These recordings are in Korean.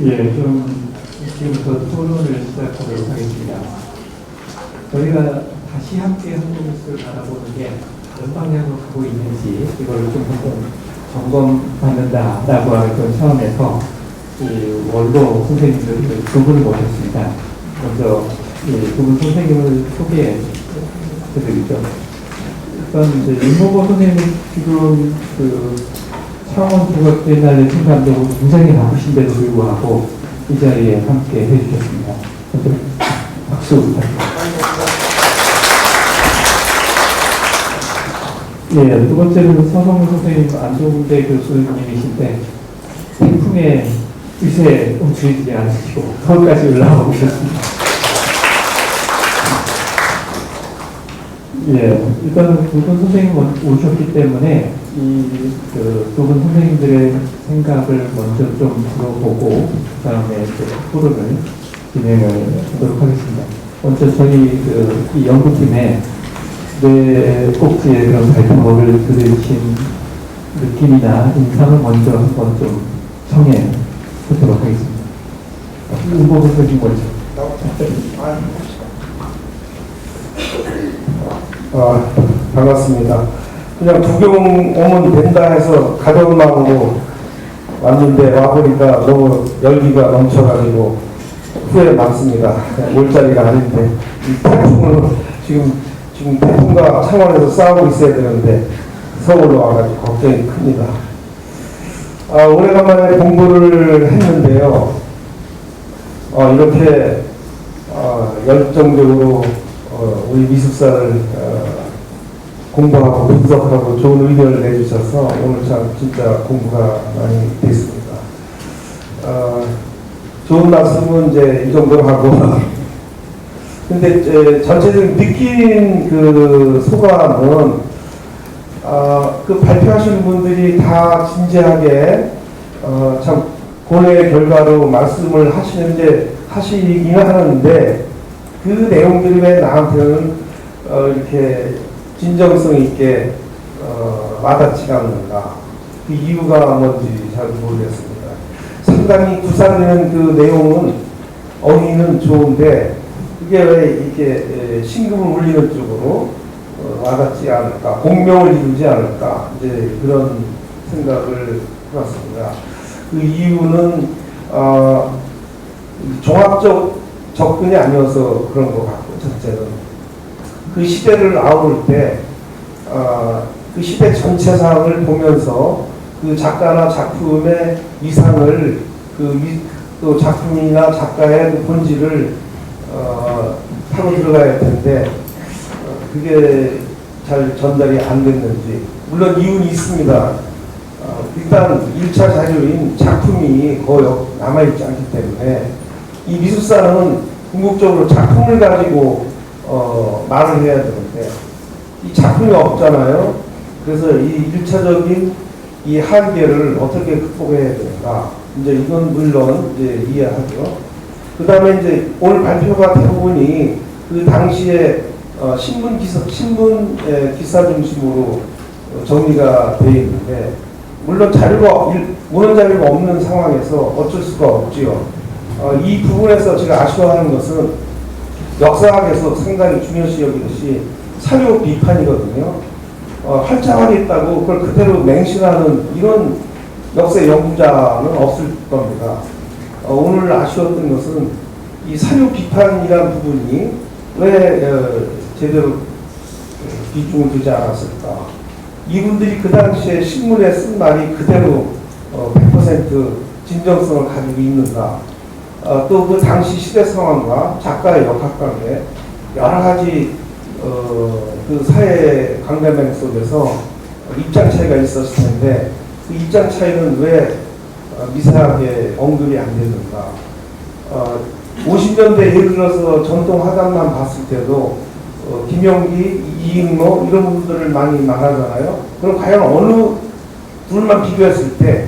예, 좀 지금부터 토론을 시작하도록 하겠습니다. 저희가 다시 함께 한국뉴스를 바라보는 게 다른 방향으로 가고 있는지 이걸 좀 한번 점검받는다라고 하는 차원에서 이 원로 선생님들 두 분을 모셨습니다. 먼저 두 분 선생님을 소개해 드리죠. 일단 이제 윤보고 선생님 지금 창원 국악비엔날레 팀감독으로 굉장히 바쁘신데도 불구하고 이 자리에 함께 해주셨습니다. 박수 부탁드립니다. 예, 두 번째는 서성무 선생님, 안종대 교수님이신데 태풍에 의세 움츠리지 않으시고 서울까지 올라와 오셨습니다. 예, 일단은 두 분 선생님 오셨기 때문에 두 분 선생님들의 생각을 먼저 좀 들어보고 그 다음에 토론을 진행을 하도록 하겠습니다. 먼저 저희 이 연구팀의 내 꼭지의 그런 발표를 들으신 느낌이나 인상을 먼저 한번 좀 청해 보도록 하겠습니다. 윤보고 선생님 먼저. 반갑습니다. 그냥 구경 오면 된다 해서 가벼운 마음으로 왔는데 와보니까 너무 열기가 넘쳐가지고 후회 많습니다. 올 자리가 아닌데 이 태풍을 지금 태풍과 창원에서 싸우고 있어야 되는데 서울로 와가지고 걱정이 큽니다. 오래간만에 공부를 했는데요. 이렇게 열정적으로 우리 미술사를 공부하고 분석하고 좋은 의견을 내주셔서 오늘 참 진짜 공부가 많이 됐습니다. 좋은 말씀은 이제 이 정도로 하고 근데 전체적인 느낀 소감은 발표하시는 분들이 다 진지하게 참 고뇌의 결과로 말씀을 하시긴 하는데 그 내용들이 왜 나한테는 이렇게 진정성 있게 와닿지가 않는가. 그 이유가 뭔지 잘 모르겠습니다. 상당히 구사되는 그 내용은 어휘는 좋은데 그게 왜 이렇게 심금을 울리는 쪽으로 와닿지 않을까, 공명을 이루지 않을까, 이제 그런 생각을 해봤습니다. 그 이유는 종합적 접근이 아니어서 그런 것 같고, 첫째는 그 시대를 아우를 때 그 시대 전체상을 보면서 그 작가나 작품의 이상을 또 작품이나 작가의 그 본질을 타고 들어가야 할 텐데 그게 잘 전달이 안 됐는지, 물론 이유는 있습니다. 일단 1차 자료인 작품이 거의 남아있지 않기 때문에 이 미술사는 궁극적으로 작품을 가지고 말을 해야 되는데 이 작품이 없잖아요. 그래서 이 1차적인 이 한계를 어떻게 극복해야 되는가, 이제 이건 물론 이제 이해하죠. 그 다음에 이제 오늘 발표가 대부분이 그 당시에 신문 기사 중심으로 정리가 되어 있는데, 물론 원원 자료가 없는 상황에서 어쩔 수가 없지요. 이 부분에서 제가 아쉬워하는 것은 역사학에서 상당히 중요시 여기듯이 사료 비판이거든요. 활짝하겠다고 그걸 그대로 맹신하는 이런 역사 연구자는 없을 겁니다. 오늘 아쉬웠던 것은 이 사료 비판이라는 부분이 왜 제대로 비중을 두지 않았을까. 이분들이 그 당시에 신문에 쓴 말이 그대로 100% 진정성을 가지고 있는가. 또 그 당시 시대 상황과 작가의 역학관계, 여러 가지 그 사회 관계망 속에서 입장 차이가 있었을 텐데 그 입장 차이는 왜 미세하게 언급이 안 되는가. 50년대 예를 들어서 전통 화단만 봤을 때도 김영기, 이익모 이런 분들을 많이 말하잖아요. 그럼 과연 어느 둘만 비교했을 때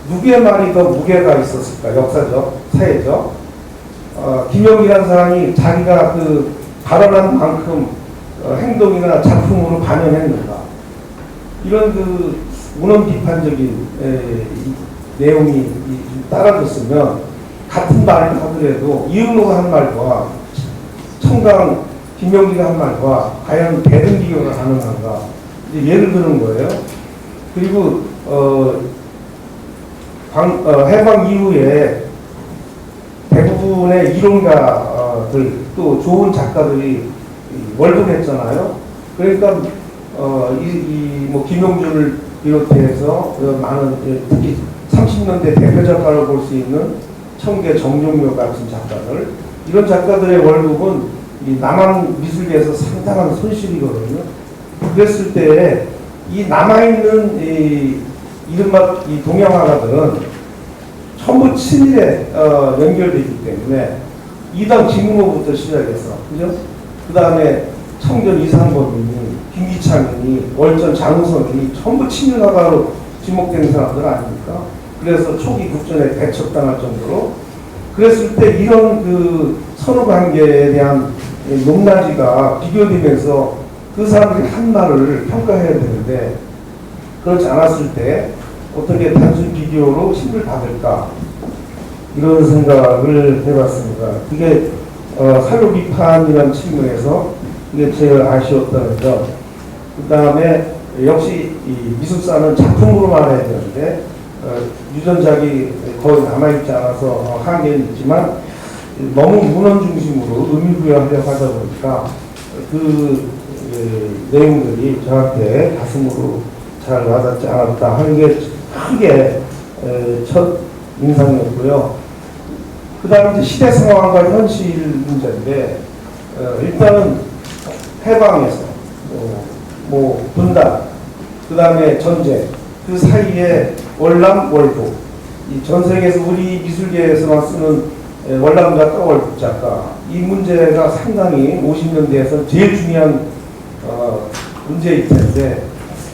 누구의 말이 더 무게가 있었을까? 역사적, 사회적. 김영기라는 사람이 자기가 그 발언한 만큼 행동이나 작품으로 반영했는가? 이런 그 문헌 비판적인 내용이 따라졌으면 같은 말을 하더라도 이은호가 한 말과 청강 김영기가 한 말과 과연 대등 비교가 가능한가? 이제 예를 드는 거예요. 그리고 해방 이후에 대부분의 이론가들 또 좋은 작가들이 월북했잖아요. 그러니까 뭐 김용준을 비롯해서 많은 특히 30년대 대표 작가를 볼 수 있는 청계 정종묘 같은 작가들, 이런 작가들의 월북은 이 남한 미술계에서 상당한 손실이거든요. 그랬을 때 이 남아있는 이른바 이 동양화가들은 전부 친일에 연결되기 때문에 이당 김은호부터 시작해서, 그죠? 그 다음에 청전 이상범이니 김기창이니 월전 장우성이니 전부 친일화가로 지목된 사람들 아닙니까? 그래서 초기 국전에 배척당할 정도로. 그랬을 때 이런 그 선후관계에 대한 높낮이가 비교되면서 그 사람들이 한 말을 평가해야 되는데, 그렇지 않았을 때 어떻게 단순 비교로 힘을 받을까, 이런 생각을 해봤습니다. 그게 사료 비판이라는 측면에서 이게 제일 아쉬웠다는 점. 그 다음에 역시 이 미술사는 작품으로만 해야 되는데 유전작이 거의 남아있지 않아서 한계는 있지만 너무 문헌 중심으로 의미부여하려고 하다 보니까 그 내용들이 저한테 가슴으로 잘 와닿지 않았다 하는 게 크게 첫 인상이었고요. 그 다음에 이제 시대 상황과 현실 문제인데, 일단은 해방에서 뭐 분단, 그 다음에 전쟁, 그 사이에 월남 월북, 이 전 세계에서 우리 미술계에서만 쓰는 월남 작가, 월북 작가, 이 문제가 상당히 50년대에서 제일 중요한 문제일 텐데,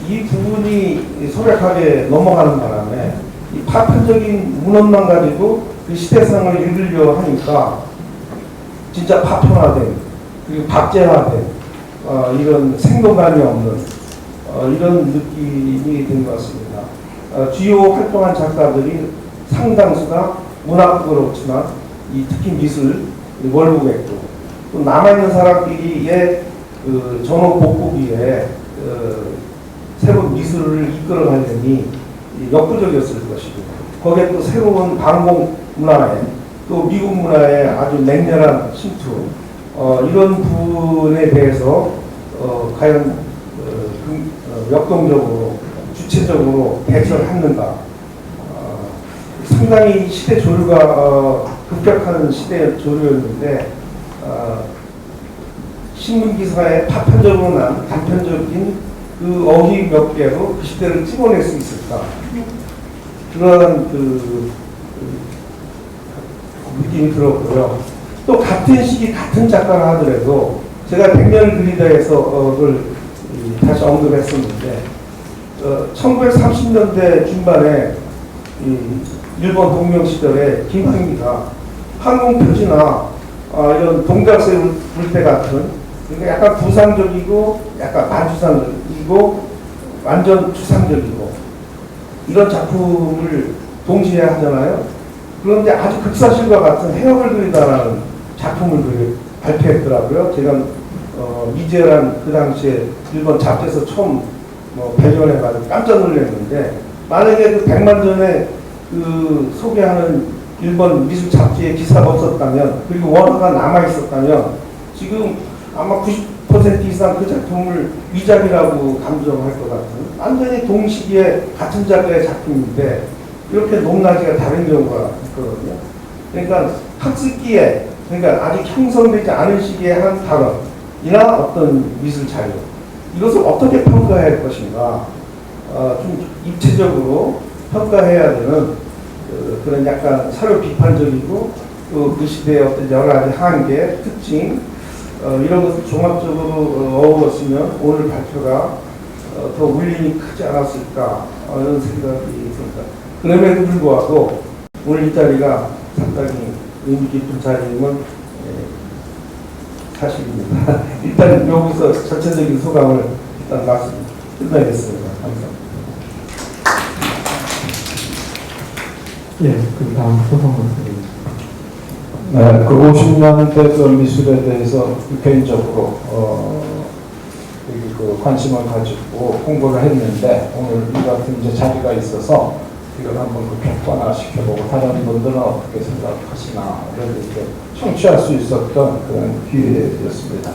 이 부분이 소략하게 넘어가는 바람에 이 파편적인 문헌만 가지고 그 시대상을 읽으려 하니까 진짜 파편화된, 그리고 박제화된 이런 생동감이 없는 이런 느낌이 된 것 같습니다. 주요 활동한 작가들이 상당수가 문학적으로 그렇지만 특히 미술, 월북했고, 또 남아있는 사람끼리의 그 전후 복구기에 새로운 미술을 이끌어가려니 역부족이었을 것이고, 거기에 또 새로운 방공 문화에, 또 미국 문화의 아주 맹렬한 침투, 이런 부분에 대해서 과연 역동적으로 주체적으로 대처를 했는가. 상당히 시대 조류가 급격한 시대 조류였는데 신문 기사에 파편적으로 난 단편적인 그 어휘 몇 개로 그 시대를 찍어낼 수 있을까, 그런 느낌이 들었고요. 또 같은 시기 같은 작가를 하더라도 제가 100년을 그리다에서 그걸 다시 언급했었는데 1930년대 중반에 일본 동명 시절에 김항기가 항공표지나 이런 동작새 물때 같은, 그러니까 약간 부상적이고 약간 반주상적이고 완전 추상적이고 이런 작품을 동시에 하잖아요. 그런데 아주 극사실과 같은 해역을 그리다라는 작품을 발표했더라고요. 제가 미제란 그 당시에 일본 잡지에서 처음 발견해가지고 깜짝 놀랐는데, 만약에 그 100만 전에 그 소개하는 일본 미술 잡지에 기사가 없었다면, 그리고 원화가 남아있었다면 지금 아마 90% 이상 그 작품을 위작이라고 감정할 것 같은, 완전히 동시기에 같은 작가의 작품인데 이렇게 높낮이가 다른 경우가 있거든요. 그러니까 학습기에, 그러니까 아직 형성되지 않은 시기에 한 발언이나 어떤 미술 자료, 이것을 어떻게 평가해야 할 것인가, 좀 입체적으로 평가해야 되는 그런 약간 사료 비판적이고 또 그 시대의 어떤 여러 가지 한계, 특징, 이런 것을 종합적으로 어우렀으면 오늘 발표가 더 울림이 크지 않았을까, 이런 생각이 듭니다. 그럼에도 불구하고 오늘 이 자리가 상당히 의미 깊은 자리임은 사실입니다. 일단 여기서 전체적인 소감을 일단 말씀 끝내겠습니다. 감사합니다. 예, 그 다음 소송 선생님. 네, 그 50년대 그 미술에 대해서 개인적으로 그 관심을 가지고 공부를 했는데 오늘 이 같은 이제 자리가 있어서 이걸 한번 그 객관화 시켜보고 다른 분들은 어떻게 생각하시나를 이렇게 청취할 수 있었던 그런 기회였습니다.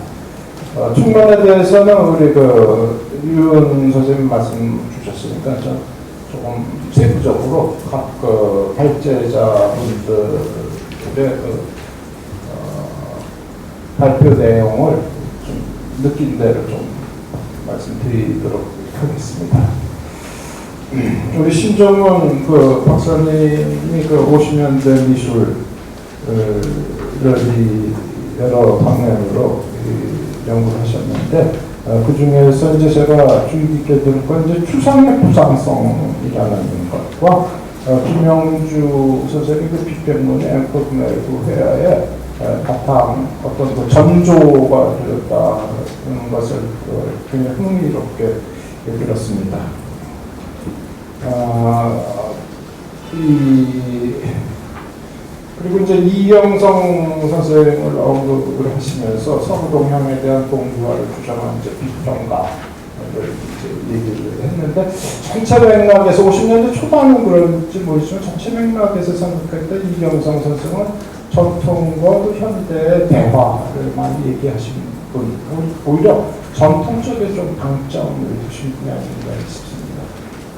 충만에 대해서는 우리 그 유은 선생님 말씀 주셨으니까 좀 조금 세부적으로 각 그 발제자분들의 그 발표 내용을 좀 느낀 대로 좀 말씀드리도록 하겠습니다. 우리 신정훈 그 박사님이 그 50년대 미술을 여러 방면으로 연구를 하셨는데 그 중에서 이제 제가 주의 깊게 들은 건 이제 추상의 부상성이라는 것과 김영주 선생님 그 빅뱅문의 앵커그메이브 회화에 바탕 어떤 그 전조가 되었다는 것을 굉장히 흥미롭게 들었습니다. 그리고 이제 이경성 선생을 언급을 하시면서 서구동향에 대한 동주화를 주장한 이제 비평가를 이제 얘기를 했는데 전체 맥락에서 50년대 초반은 그런지 모르지만 전체 맥락에서 생각할 때 이경성 선생은 전통과 또 현대의 대화를 많이 얘기하신 분, 오히려 전통 쪽에 좀 방점을 두신 분이 아닌가 싶습니다.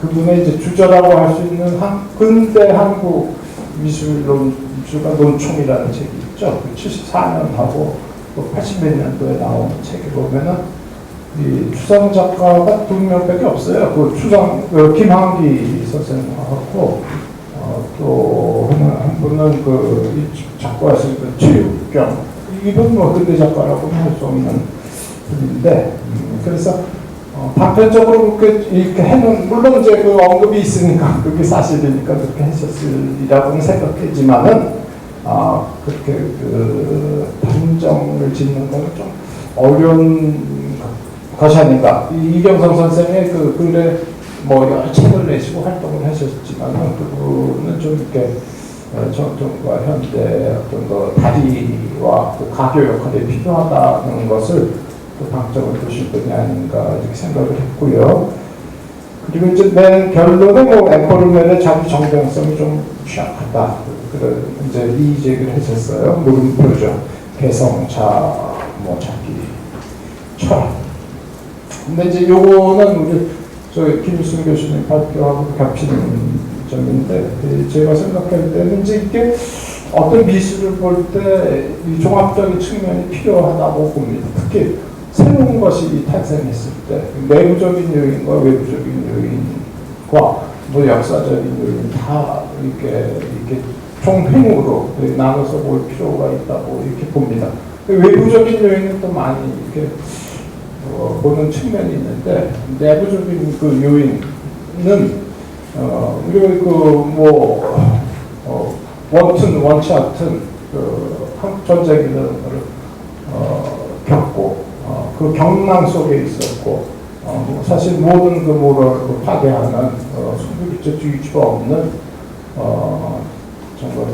그분의 이제 주저라고 할 수 있는 근대 한국 미술가 논총이라는 책이 있죠. 74년하고 80몇 년도에 나온 책에 보면은 이 추상 작가가 2명밖에 없어요. 그 김한기 선생님하고 또 한 분은 그 작가였으니까 최육경, 이분 뭐 근대 작가라고 할 수 없는 분인데 그래서 단편적으로 이렇게 해놓은, 물론 이제 그 언급이 있으니까 그게 사실이니까 그렇게 하셨으리라고는 생각했지만은 그렇게 그 단정을 짓는 건 좀 어려운 것이 아닌가. 이경성 선생의 그 글에 뭐 여러 책을 내시고 활동을 하셨지만은 그분은 좀 이렇게 전통과 현대 어떤 그 다리와 그 가교 역할이 필요하다는 것을 또 방점을 두실 분이 아닌가 이렇게 생각을 했고요. 그리고 이제 맨 결론은 뭐 앵커르멜의 자기 정당성이 좀 취약하다. 그런 이제 이 얘기를 했었어요. 물음표죠. 개성차, 뭐 자기 철학. 근데 이제 요거는 우리 저희 김일순 교수님 발표하고 겹치는 점인데 제가 생각할 때는 이제 이게 어떤 미술을 볼 때 이 종합적인 측면이 필요하다고 봅니다. 특히 새로운 것이 탄생했을 때 내부적인 요인과 외부적인 요인과 뭐 역사적인 요인 다 이렇게 총평으로 나눠서 볼 필요가 있다고 이렇게 봅니다. 외부적인 요인은 또 많이 이렇게 보는 측면이 있는데 내부적인 그 요인은 우리가 원치 않든 한국 전쟁이라는 것을 겪고 그 경랑 속에 있었고 사실 모든 그 뭐를 파괴하는 순국주의가 없는 정말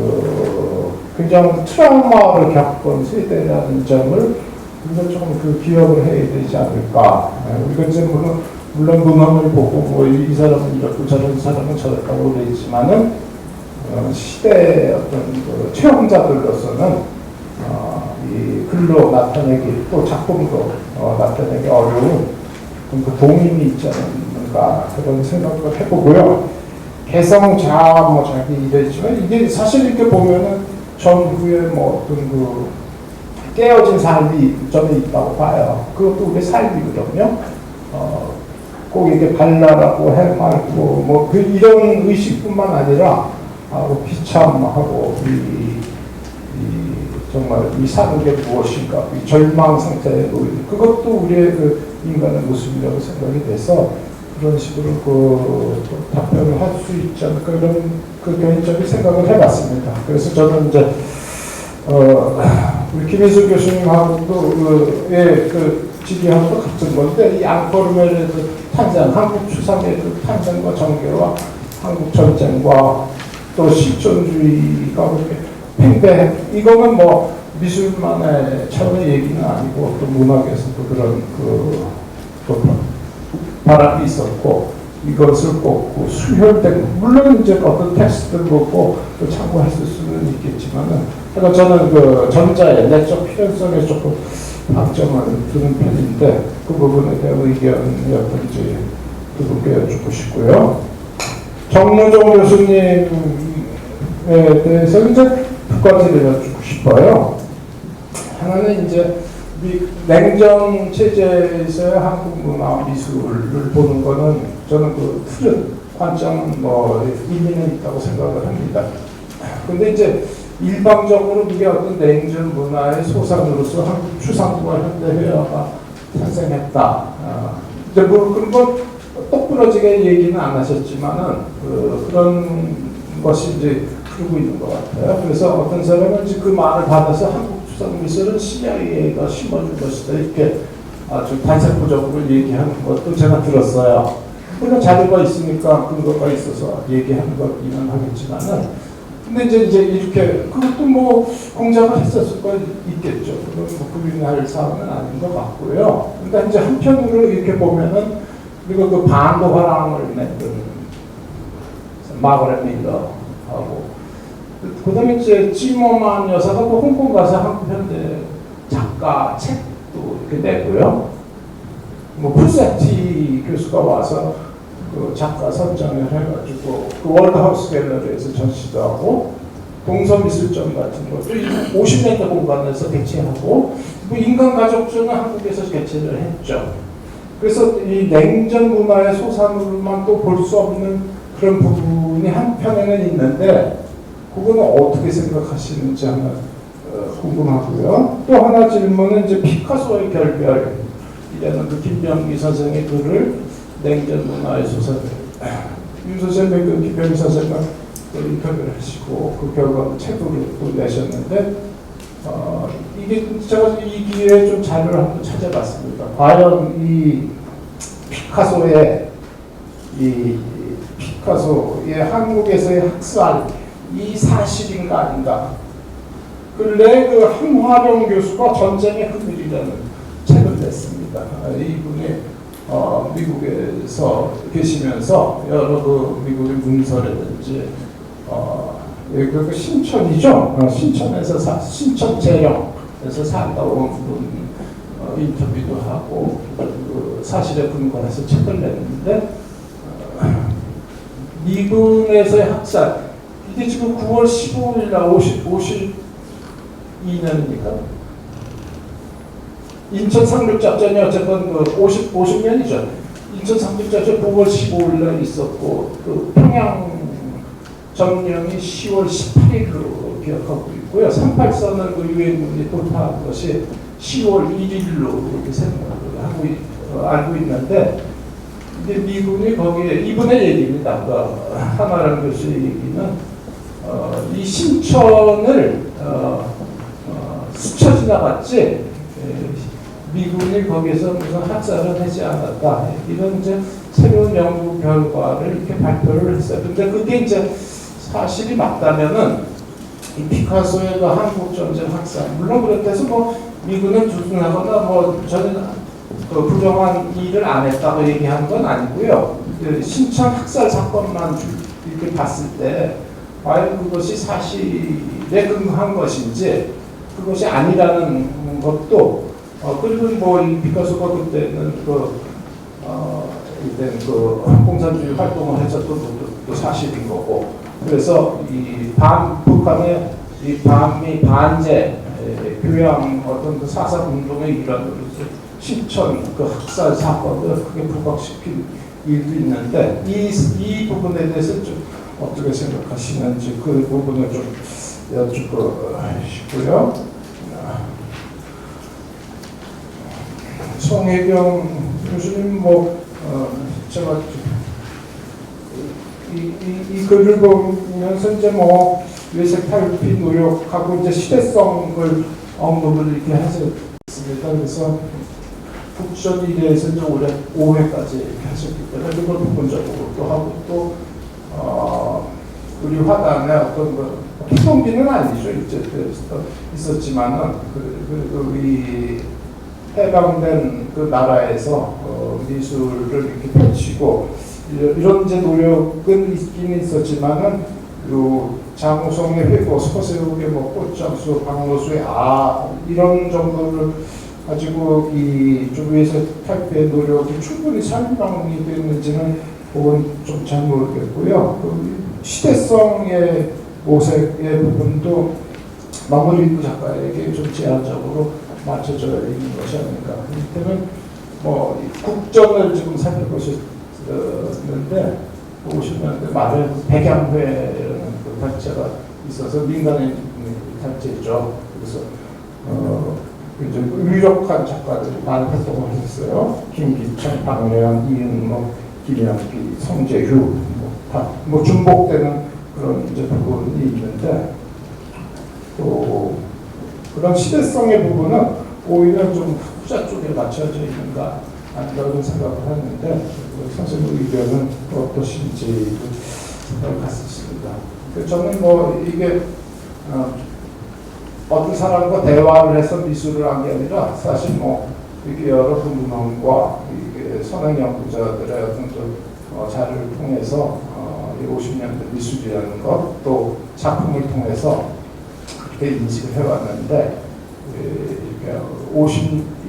굉장히 트라우마를 겪은 세대라는 점을 우리가 좀 그 기억을 해야 되지 않을까. 우리가 이제 물론 문헌을 보고 뭐 이 사람은 이렇고 저런 사람은 저렇다고 그랬지만은 시대의 어떤 그 체험자들로서는 이 글로 나타내기 또 작품으로 나타내기 어려운 그 동임이 있지 않는가 그런 생각을 해보고요. 개성자 뭐 자기 이랬지만 이게 사실 이렇게 보면은 전후에 뭐 어떤 그 깨어진 삶이 점에 있다고 봐요. 그것도 우리 삶이거든요. 꼭 이렇게 발랄하고 해맑고 뭐 이런 의식뿐만 아니라 비참하고 정말 이 사는 게 무엇인가 이 절망 상태에 놓인 그것도 우리의 그 인간의 모습이라고 생각이 돼서 그런 식으로 그 답변을 할 수 있지 않을까 이런 그 개인적인 생각을 해봤습니다. 그래서 저는 이제 우리 김일순 교수님하고도 그 지기하고도 같은 건데 이 앙코르멜의 탄생, 한국 추상의 그 탄생과 전개와 한국 전쟁과 또 실존주의가 그렇게 팽배 이거는 뭐 미술만의 차원의 얘기는 아니고 또 문학에서도 그런 바람이 있었고 이것을 꼭 수혈된 물론 이제 어떤 텍스트를 보고 또 참고했을 수는 있겠지만은 그러니까 저는 그 전자의 내적 필연성에 조금 방점을 두는 편인데 그 부분에 대한 의견이 어떤지 두 분께 여쭙고 싶고요. 정무종 교수님에 대해서 이제 두 가지를 여쭙고 싶어요. 하나는 이제 냉전 체제에서의 한국 문화 미술을 보는 거는 저는 그 틀은 관점은 뭐 일리는 있다고 생각을 합니다. 근데 이제 일방적으로 이게 어떤 냉전 문화의 소산으로서 한국 추상과 현대회화가 탄생했다. 이제 뭐 그런 건 똑부러지게 얘기는 안 하셨지만은 그런 것이 이제 흐르고 있는 것 같아요. 그래서 어떤 사람은 이제 그 말을 받아서 한국 추상 미술은 CIA가 심어준 것이다 이렇게 아주 단세포적으로 얘기하는 것도 제가 들었어요. 물론 자료가 있으니까 근거가 있어서 얘기하는 거기는 하겠지만은. 근데 이제 이렇게 그것도 뭐 공작을 했었을 거 있겠죠. 그건 뭐 부인할 사안은 아닌 것 같고요. 근데 이제 한편으로 이렇게 보면은 그리고 그 반도화랑을 냈던 마거렛 밀러하고 그다음에 이제 찌모만 여사가 그 홍콩 가서 한국 현대 작가 책도 이렇게 내고요. 뭐 풀세티 교수가 와서 그 작가 선정을 해가지고 그 월드하우스 갤러리에서 전시도 하고 동서미술전 같은 것도 50년대 공간에서 개최하고 뭐 인간가족전은 한국에서 개최를 했죠. 그래서 이 냉전 문화의 소산으로만 또 볼 수 없는 그런 부분이 한편에는 있는데 그거는 어떻게 생각하시는지 하나 궁금하고요. 또 하나 질문은 이제 피카소의 결별이라는 그 김병기 선생의 글을 냉전 문화의 소설 유 선생님의 그 김병기 선생과 인터뷰를 하시고 그 결과 책으로 또 내셨는데 이게 제가 이 기회에 좀 자료를 한번 찾아봤습니다. 과연 이 피카소의 한국에서의 학살 이 사실인가 아닌가. 근래 그 한화룡 교수가 전쟁의 흐물이라는 책을 냈습니다. 이분이 미국에서 계시면서 여러 그 미국의 문서라든지 여기 그 신천이죠. 신천에서 신천 재령에서 살다 온 분 인터뷰도 하고 그 사실에 근거해서 책을 냈는데 미군에서의 학살 이게 지금 9월 15일 날 52년입니까? 인천 상륙작전이 어쨌든 그 50년이죠. 인천 상륙작전 9월 15일 날 있었고 그 평양 점령이 10월 18일로 기억하고 있고요. 38선을 그 유엔군이 돌파한 것이 10월 1일로 이렇게 생각을 알고 있는데 이제 미군이 거기에 이분의 얘기입니다. 그 하나라는 교수의 얘기는 이 신천을 스쳐 지나갔지 미군이 거기서 무슨 학살을 하지 않았다 이런 이제 새로운 연구 결과를 이렇게 발표를 했어요. 근데 그게 이제 사실이 맞다면은 이 피카소의 그 한국 전쟁 학살 물론 그렇다해서 뭐 미군은 주둔하거나 뭐 저는 그 부정한 일을 안 했다고 얘기한 건 아니고요. 그 신천 학살 사건만 이렇게 봤을 때 과연 그것이 사실에 근거한 것인지 그것이 아니라는 것도 그리고 뭐 이 피카소가 그때는 이때 그 공산주의 활동을 했었던 것도 사실인 거고 그래서 이 북한의 이 반미 반제 교양 어떤 그 사상 운동의 일환으로서 신천 그 학살 사건을 크게 부각시킨 일도 있는데 이 부분에 대해서 좀 어떻게 생각하시는지 그 부분을 좀 여쭙고 싶고요. 송혜경 교수님 제가 이 글을 보면서 이제 외색 탈피 노력하고 이제 시대성을 언급을 이렇게 하셨습니다. 그래서 국전에 대해서 이제 올해 5회까지 이렇게 하셨기 때문에 그걸 부분적으로 또 하고 또 우리 화단의 어떤 희동기는 아니죠. 이제 있었지만은 이 해방된 그 나라에서 미술을 이렇게 펼치고 이런 이제 노력은 있긴 있었지만은 요 장우성의 회고, 서세욱의 뭐 꽃장수, 박노수의 이런 정도를 가지고 이 조비에서 탈피의 노력이 충분히 설명이 되는지는 그건 좀 잘 모르겠고요. 그 시대성의 모색의 부분도 마무리부 작가에게 좀 제한적으로 맞춰져 있는 것이 아닌가. 이때는 뭐 국전을 지금 살펴보셨는데 보시면 말에 백양회라는 그 단체가 있어서 민간인 단체죠. 그래서 이제 유력한 작가들이 많이 활동을 했어요. 김기천, 박래양, 이은목, 김양기, 성재휴, 뭐 중복되는 그런 이제 부분이 있는데 또 그런 시대성의 부분은 오히려 좀 후자 쪽에 맞춰져 있는가 아닌가 그런 생각을 하는데 선생님 의견은 어떠신지 생각을 갖습니다. 저는 뭐 이게 어떤 사람과 대화를 해서 미술을 한 게 아니라 사실 뭐 이게 여러 분문과 이게 선행 연구자들의 어떤 자료를 통해서 50년대 미술이라는 것 또 작품을 통해서 그렇게 인식을 해왔는데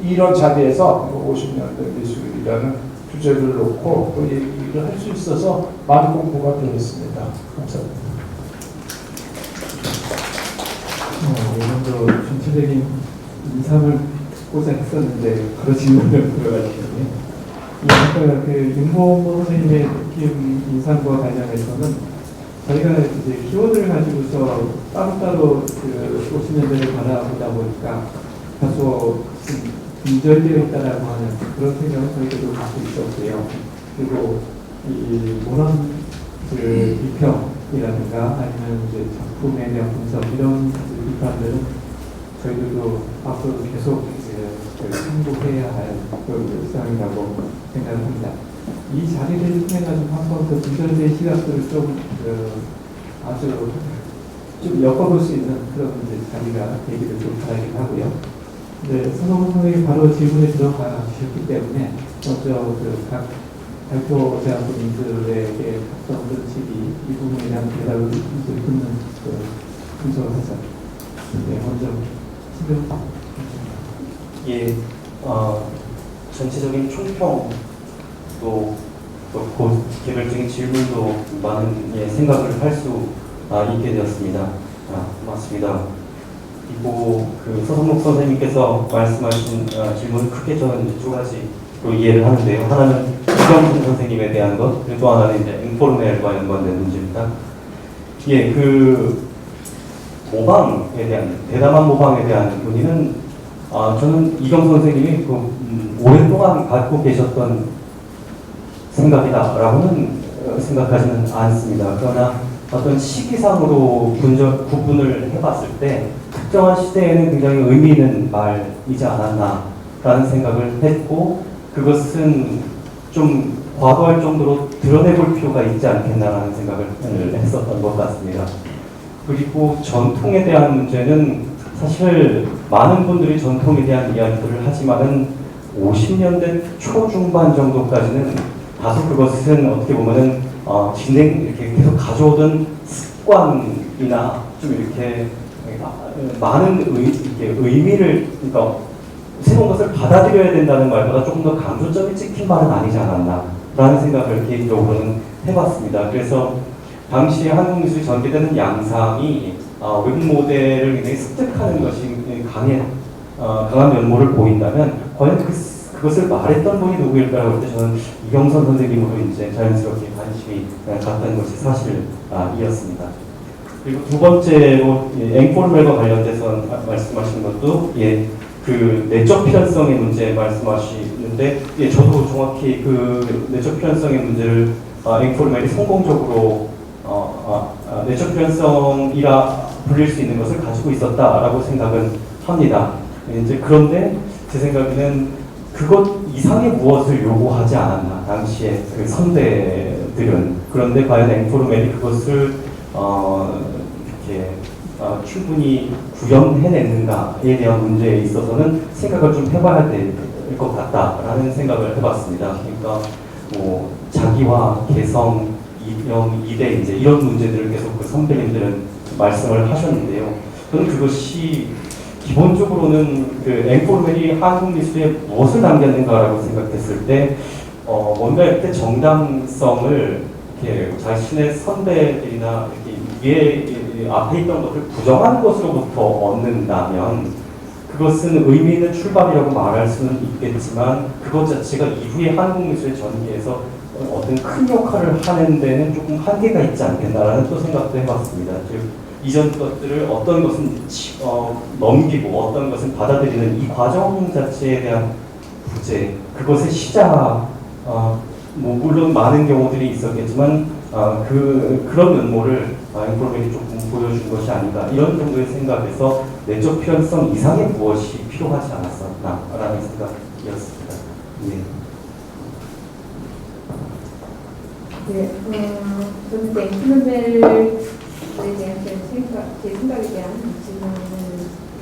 이런 자리에서 50년대 미술이라는 주제를 놓고 또 얘기를 할 수 있어서 많은 공부가 되었습니다. 감사합니다. 오늘도 전체적인 인상을 듣고자 했었는데 그런 질문을 들어가시네요. 아까 그 윤보모 선생님의 느낌 인상과 관련해서는 저희가 이제 키워드를 가지고서 따로따로 그 50년대를 바라보다 보니까 다소 분절되어 있다라고 하는 그런 생각을 저희들도 갖고 있었고요. 그리고 이 문헌 그 비평이라든가 아니면 이제 작품에 대한 분석 이런 비판들은 저희들도 앞으로 계속 참고해야 할 그런 사항이라고 생각을 합니다. 이 자리를 통해 가지고 한번 그 분절된 시각들을 아주 좀 엮어볼 수 있는 그런 이제 자리가 되기를 좀 바라긴 하고요. 네, 서성훈 선생님이 바로 질문에 들어가셨기 때문에 먼저 각 발표자분들에게 어떤 방식이 이 부분에 대한 대답을 듣는 분석을 하자. 네, 먼저 신경. 예, 전체적인 총평도 그렇고 개별적인 질문도 많은 생각을 할 수 있게 되었습니다. 고맙습니다. 그리고 그 서성록 선생님께서 말씀하신 질문은 크게 저는 두 가지로 이해를 하는데요. 하나는 이경순 선생님에 대한 것, 그리고 또 하나는 이제 인포르멜과 연관된 문제입니다. 예, 그 모방에 대한 대담한 모방에 대한 논의는 저는 이경순 선생님이 오랫동안 갖고 계셨던 생각이다라고는 생각하지는 않습니다. 그러나 어떤 시기상으로 구분을 해봤을 때 특정한 시대에는 굉장히 의미 있는 말이지 않았나라는 생각을 했고 그것은 좀 과도할 정도로 드러내볼 필요가 있지 않겠나라는 생각을 했었던 것 같습니다. 그리고 전통에 대한 문제는 사실 많은 분들이 전통에 대한 이야기들을 하지만은 50년대 초중반 정도까지는 다소 그것은 어떻게 보면은 이렇게 계속 가져오던 습관이나 좀 이렇게 많은 의미를 그러니까 새로운 것을 받아들여야 된다는 말보다 조금 더 강조점이 찍힌 말은 아니지 않았나라는 생각을 개인적으로는 해봤습니다. 그래서 당시 한국 미술이 전개되는 양상이 외국 모델을 굉장히 습득하는 것이 강한 면모를 보인다면 과연 그것을 말했던 분이 누구일까라고 할 때 저는 이경선 선생님으로 이제 자연스럽게 관심이 갔던 것이 사실이었습니다. 그리고 두 번째로 앵포르멜과 관련돼서 말씀하신 것도 그 내적 필연성의 문제 말씀하시는데 저도 정확히 그 내적 필연성의 문제를 앵포르멜이 성공적으로 내적 필연성이라 불릴 수 있는 것을 가지고 있었다라고 생각은 합니다. 이제 그런데 제 생각에는 그것 이상의 무엇을 요구하지 않았나 당시에 그 선배들은. 그런데 과연 앵포르멜이 그것을 이렇게 충분히 구현해냈는가에 대한 문제에 있어서는 생각을 좀 해봐야 될 것 같다라는 생각을 해봤습니다. 그러니까 뭐 자기와 개성, 이념, 이대 이제 이런 문제들을 계속 그 선배님들은 말씀을 하셨는데요. 저는 그것이 기본적으로는 그 앵콜맨이 한국 미술에 무엇을 남겼는가라고 생각했을 때 뭔가 이렇게 정당성을 이렇게 자신의 선배들이나 이렇게 위에 앞에 있던 것을 부정하는 것으로부터 얻는다면 그것은 의미 있는 출발이라고 말할 수는 있겠지만 그것 자체가 이후에 한국 미술의 전개에서 어떤 큰 역할을 하는 데는 조금 한계가 있지 않겠나라는 또 생각도 해봤습니다. 즉 이전 것들을 어떤 것은 넘기고 어떤 것은 받아들이는 이 과정 자체에 대한 부재, 그것의 시작, 뭐 물론 많은 경우들이 있었겠지만 그런 면모를 앵콜맨이 조금 보여준 것이 아닌가 이런 정도의 생각에서 내적 필연성 이상의 무엇이 필요하지 않았었나라는 생각이었습니다. 예. 네, 저는 앵콜맨에 대한 제 생각에 대한 질문을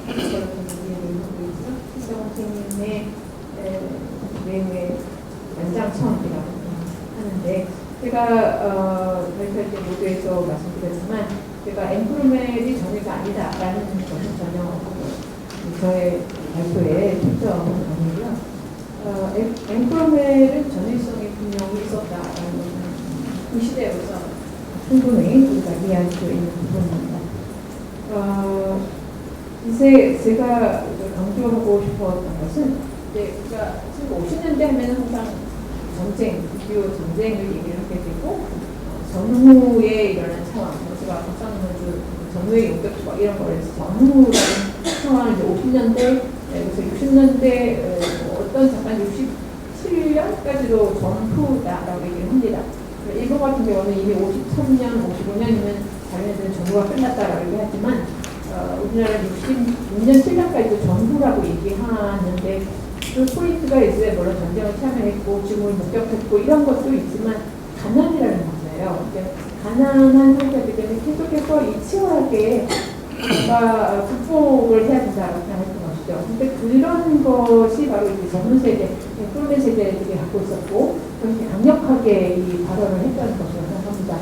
이해를 하고 있어. 희성 선생님의 내용의 연장선이라고 하는데 제가 발표할 때 모두에서 말씀드렸지만 제가 앵콜맨이 전유가 아니다라는 것은 전혀 저의 발표에 특정은 아니고요. 앵콜맨은 전유성이 분명히 있었다라는 것은 그 시대로서 충분히 우리가 이해할 수 있는 부분입니다. 이제 제가 강조하고 싶었던 것은 이제 우리가 50년대 하면 항상 전쟁, 6.25 전쟁을 얘기를 하게 되고 전후에 일어난 상황, 제가 박상문주 전후의 용격 투박 이런 거를 전후라는 상황을 이제 50년대, 그래서 60년대 어떤 잠깐 67년까지도 전후다라고 얘기를 합니다. 일본 같은 경우는 이미 53년, 55년이면 자기네들은 전후가 끝났다라고 얘기하지만 우리나라는 66년, 7년까지도 전후라고 얘기하는데 그 포인트가 이제 물론 전쟁을 참여했고 죽음을 목격했고 이런 것도 있지만 가난이라는 거예요. 가난한 상태이기 때문에 계속해서 이 치열하게 뭔가 극복을 해야 된다고 생각했던 것이죠. 근데 그런 것이 바로 이제 젊은 세대, 꿀맨 세대들이 갖고 있었고 그렇게 강력하게 이 발언을 했다는 것으로 생각합니다.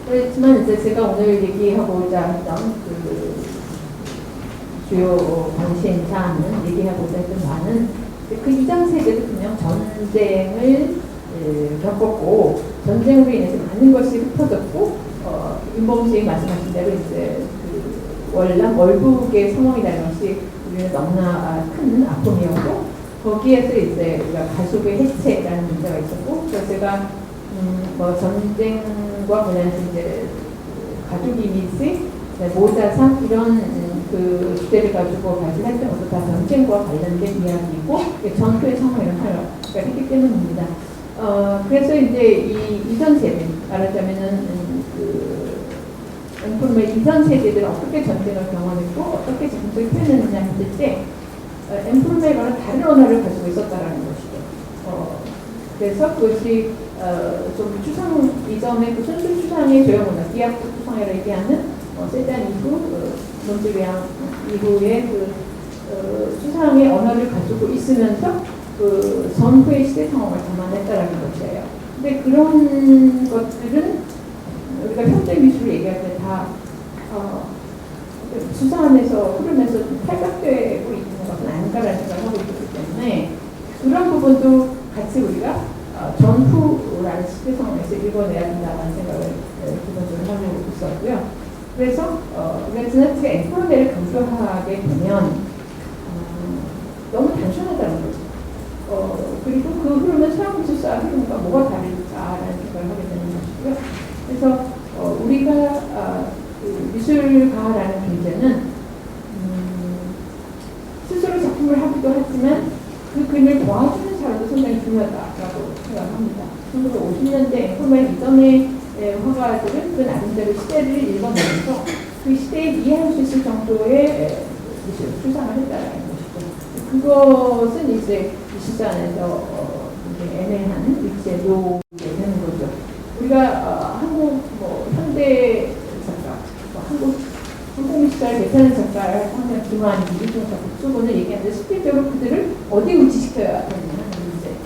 그렇지만 이제 제가 오늘 얘기하고자 했던 그 주요 관심 사항은 얘기하고자 했던 바는 그 이전 세대도 그냥 전쟁을 겪었고 전쟁으로 인해서 많은 것이 흩어졌고 윤범 선생님이 말씀하신 대로 이제 그 월북의 상황이라는 것이 우리는 너무나 큰 아픔이었고 거기에서 이제 우리가 가족의 해체라는 문제가 있었고 그래서 제가 뭐 전쟁과 관련해서 이제 가족 이미지, 모자상 이런 그 주제를 가지고 발표했던 것도 다 전쟁과 관련된 이야기이고 전투의 상황이라는 생각을 했기 때문입니다. 그래서 이제 이 이전 세대, 말하자면은 그 앵콜맨 이전 세대들은 어떻게 전쟁을 경험했고 어떻게 정책을 표현했느냐 했을 때 앵콜맨과는 다른 언어를 가지고 있었다라는 것이죠. 그래서 그것이 좀 추상 이전에 그 순수 추상의 조형문화, 비약적 추상이라고 얘기하는 세잔 이후, 몬드리앙 이후의 그 추상의 언어를 가지고 있으면서 그 전후의 시대 상황을 담아냈다라는 것이에요. 근데 그런 것들은 우리가 현대 미술을 얘기할 때 다 추상 안에서 흐르면서 탈각되고 있는 것은 아닌가라는 생각을 하고 있기 때문에 그런 부분도 같이 우리가 전후라는 시대 상황에서 읽어내야 된다는 생각을 기본적으로 하고 있었고요. 그래서 우리가 지나치게 앵콜맨을 강조하게 되면 너무 단순하다는 거죠. 그리고 그 흐름은 서양 미술사 흐름과 뭐가 다를까라는 생각을 하게 되는 것이고요. 그래서 우리가 그 미술가라는 존재는 스스로 작품을 하기도 하지만 그 그림을 도와주는 사람도 상당히 중요하다라고 생각합니다. 1950년대 앵콜맨 이전의 화가들은 그 나름대로 시대를 읽어내면서 그 시대에 이해할 수 있을 정도의 미술 추상을 했다라는 것이죠. 그것은 이제 미술사 안에서 애매한 위치에 놓게 되는 거죠. 우리가 한국 현대 작가, 한국 제가 대사는 작가를 항상 김환, 이기종 작가 수분을 얘기하는데 실질적으로 그들을 어디에 위치시켜야 되느냐는 문제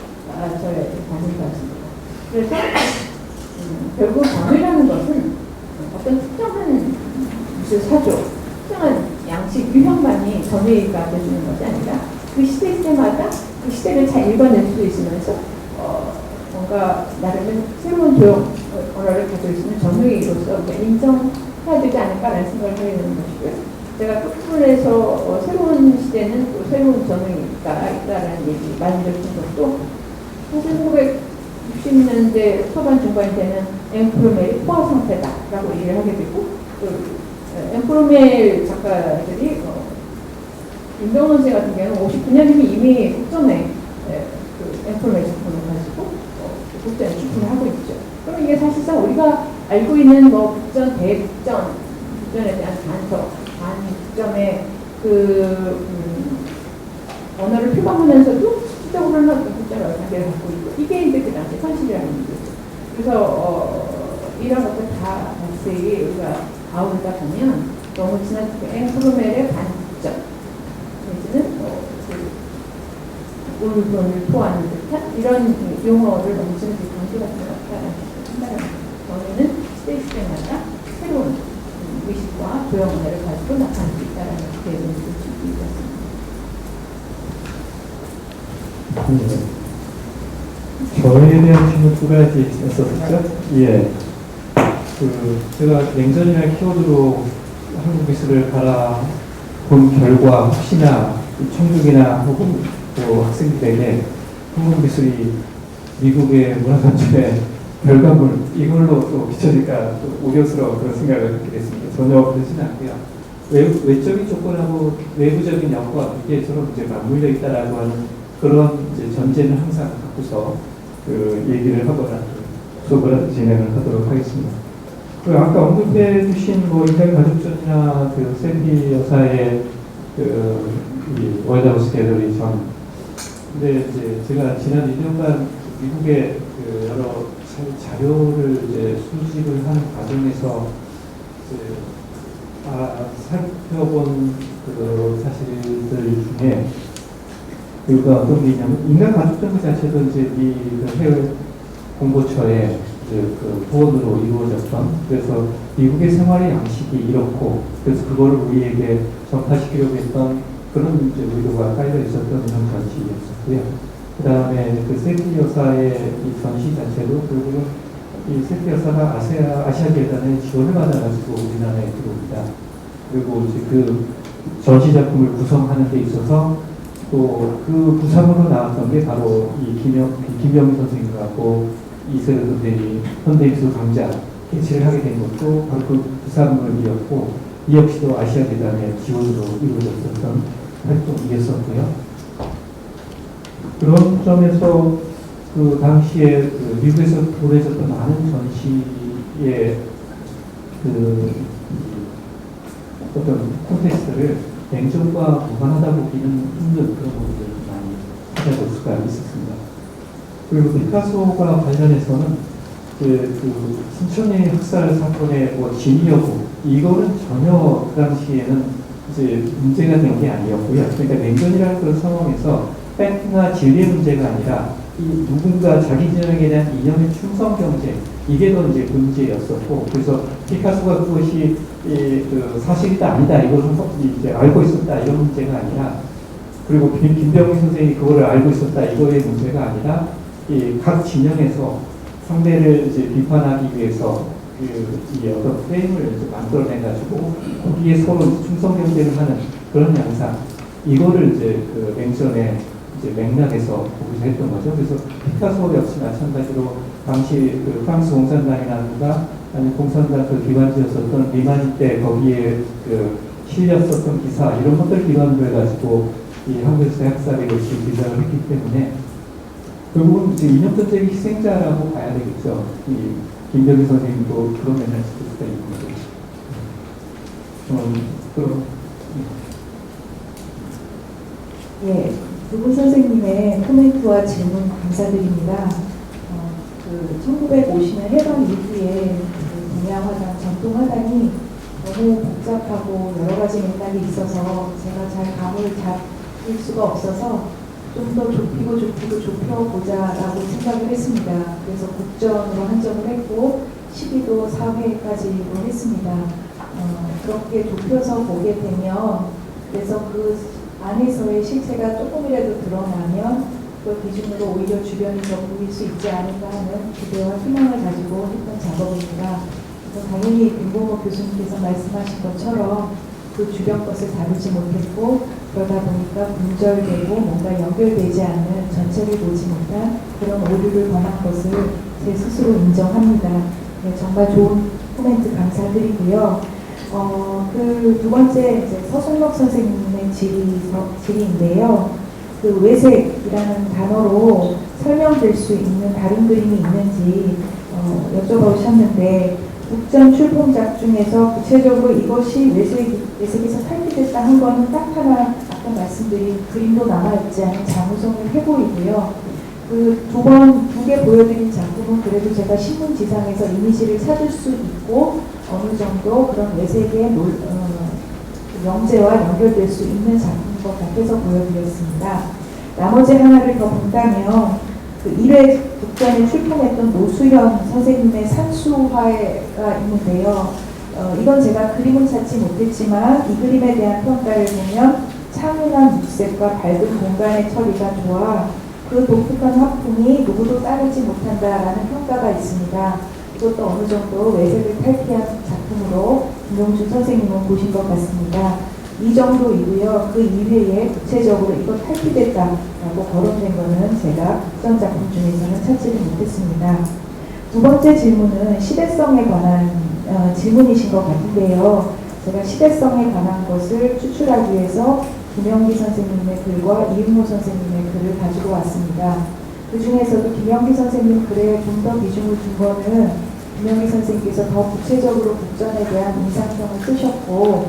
저의 관심사였습니다. 그래서 결국 정의라는 것은 어떤 특정한 무슨 사조, 특정한 양식 유형만이 정의가 되는 것이 아니라 그 시대 때마다 그 시대를 잘 읽어낼 수 있으면서 뭔가 나름의 새로운 도형 언어를 가지고 있는 전문의로서 인정해야 되지 않을까라는 생각을 하게 되는 것이고요. 제가 끝부분에서 새로운 시대는 또 새로운 전문의가 있다라는 얘기 말씀드린 것도 사실 1960년대 초반 중반 때는 엠프로멜이 포화 상태다라고 얘기를 하게 되고 엠프로멜 작가들이 임병원 선생 같은 경우는 59년이면 이미 국전에 그 엠프로멜 작품을 가지고 국전에 출품을 하고 있죠. 그럼 이게 사실상 우리가 알고 있는 국전, 대국전, 국전에 대한 단서, 반국전의 언어를 표방하면서도 실질적으로는 어떤 국전의 관계를 갖고 있고 이게 이제 그 당시 현실이라는 얘기죠. 그래서 이런 것들 다 자세히 우리가 아우르다 보면 너무 지나치게 엠프로멜의 반국전 내지는 울분을 토하는 듯한 이런 용어를 너무 지나치게 강조하지 않았다라는 생각을 저희는 시대마다 새로운 의식과 조형 언어를 가지고 나타날 수 있다는 계획을 주고 있습니다. 저에 대한 질문 두 가지 있었었죠? 예. 제가 냉전이라는 키워드로 한국 미술을 바라본 결과 혹시나 청중이나 혹은 또 학생들에게 한국 미술이 미국의 문화산출의 결과물 이걸로 또 비춰질까 또 우려스러운 그런 생각을 갖게 됐습니다. 전혀 그렇지는 않고요. 외적인 조건하고 내부적인 여건 이게 서로 이제 맞물려 있다라고 하는 그런 이제 전제는 항상 갖고서 얘기를 하거나 수업을 진행을 하도록 하겠습니다. 아까 언급해 주신 인간 가족전이나 샌디 여사의 이 월드하우스 게더리 전. 근데 이제 제가 지난 2년간 미국의 여러 자료를 이제 수집을 하는 과정에서 살펴본 사실들 중에 이유가 어떤 게 있냐면 인간 가족전 자체도 이제 이 해외 공보처의 후원으로 이루어졌던 그래서 미국의 생활의 양식이 이렇고 그래서 그거를 우리에게 전파시키려고 했던 그런 이제 의도가 깔려 있었던 이런 전시였었고요. 그 다음에 샌디 여사의 이 전시 자체도 결국은 이 샌디 여사가 아시아 재단의 지원을 받아가지고 우리나라에 들어옵니다. 그리고 이제 그 전시 작품을 구성하는 데 있어서 또 그 부상으로 나왔던 게 바로 이 김병희 선생님하고 이세르 선생님이 현대미술 강좌 개최를 하게 된 것도 바로 그 부상물이었고 이 역시도 아시아 재단의 지원으로 이루어졌었던 활동이었었고요. 그런 점에서 당시에 미국에서 보내졌던 많은 전시의 어떤 콘텍스트를 냉정과 무관하다 보기는 힘든 그런 부분들을 많이 찾아볼 수가 있었습니다. 그리고 피카소와 관련해서는 신천지 학살 사건의 진위 여부 이거는 전혀 그 당시에는 이제 문제가 된 게 아니었고요. 그러니까 냉전이라는 그런 상황에서 팩트나 진리의 문제가 아니라 이 누군가 자기 진영에 대한 이념의 충성 경쟁 이게 더 이제 문제였었고 그래서 피카소가 그것이 사실이다 아니다 이걸 이제 알고 있었다 이런 문제가 아니라 그리고 김병희 선생님이 그거를 알고 있었다 이거의 문제가 아니라 각 진영에서 상대를 이제 비판하기 위해서 이 어떤 프레임을 이제 만들어내가지고 거기에 서로 충성 경쟁을 하는 그런 양상 이거를 이제 냉전의 이제 맥락에서 보기로 했던 거죠. 그래서 피카소 역시 마찬가지로 당시 프랑스 공산당이라든가 아니면 공산당 기관지였었던 리마니 때 거기에 실렸었던 기사 이런 것들 기반으로 해가지고 이 한국에서 학살에 열심히 기사를 했기 때문에 결국은 이제 이념전쟁의 희생자라고 봐야 되겠죠. 이 김병희 선생님도 그런 면을 지킬 수가 있는 거죠. 예, 두분 선생님의 코멘트와 질문 감사드립니다. 1950년 해방 이후에 동양화당, 전통화당이 너무 복잡하고 여러 가지 맥락이 있어서 제가 잘 감을 잡을 수가 없어서 좀 더 좁혀보자라고 생각을 했습니다. 그래서 국전으로 한정을 했고 시기도 4회까지로 했습니다. 그렇게 좁혀서 보게 되면 그래서 그 안에서의 실체가 조금이라도 드러나면 그 기준으로 오히려 주변이 더 보일 수 있지 않을까 하는 기대와 희망을 가지고 했던 작업입니다. 그래서 당연히 윤봉호 교수님께서 말씀하신 것처럼 그 주변 것을 다루지 못했고 그러다 보니까 분절되고 뭔가 연결되지 않는 전체를 보지 못한 그런 오류를 범한 것을 제 스스로 인정합니다. 네, 정말 좋은 코멘트 감사드리고요. 그 두 번째 이제 서순록 선생님의 질의인데요. 그 외색이라는 단어로 설명될 수 있는 다른 그림이 있는지 여쭤보셨는데 국전 출품작 중에서 구체적으로 이것이 외색에서 탈피됐다 한 거는 딱 하나 아까 말씀드린 그림도 남아있지 않은 장우성의 회고이고요. 그 두 개 보여드린 작품은 그래도 제가 신문지상에서 이미지를 찾을 수 있고 어느 정도 그런 외색의 영재와 연결될 수 있는 작품인 것 같아서 보여드렸습니다. 나머지 하나를 더 본다면 그 1회 국전에 출품했던 노수현 선생님의 산수화가 있는데요. 이건 제가 그림은 찾지 못했지만 이 그림에 대한 평가를 보면 창의한 육색과 밝은 공간의 처리가 좋아 그 독특한 화풍이 누구도 따르지 못한다라는 평가가 있습니다. 이것도 어느 정도 외색을 탈피한 작품으로 김용준 선생님은 보신 것 같습니다. 이 정도이고요. 그 이외에 구체적으로 이거 탈피됐다라고 거론된 거는 제가 국전 작품 중에서는 찾지를 못했습니다. 두 번째 질문은 시대성에 관한 질문이신 것 같은데요. 제가 시대성에 관한 것을 추출하기 위해서 김영기 선생님의 글과 이윤모 선생님의 글을 가지고 왔습니다. 그 중에서도 김영기 선생님 글에 좀 더 비중을 둔 거는 김영기 선생님께서 더 구체적으로 국전에 대한 인상평을 쓰셨고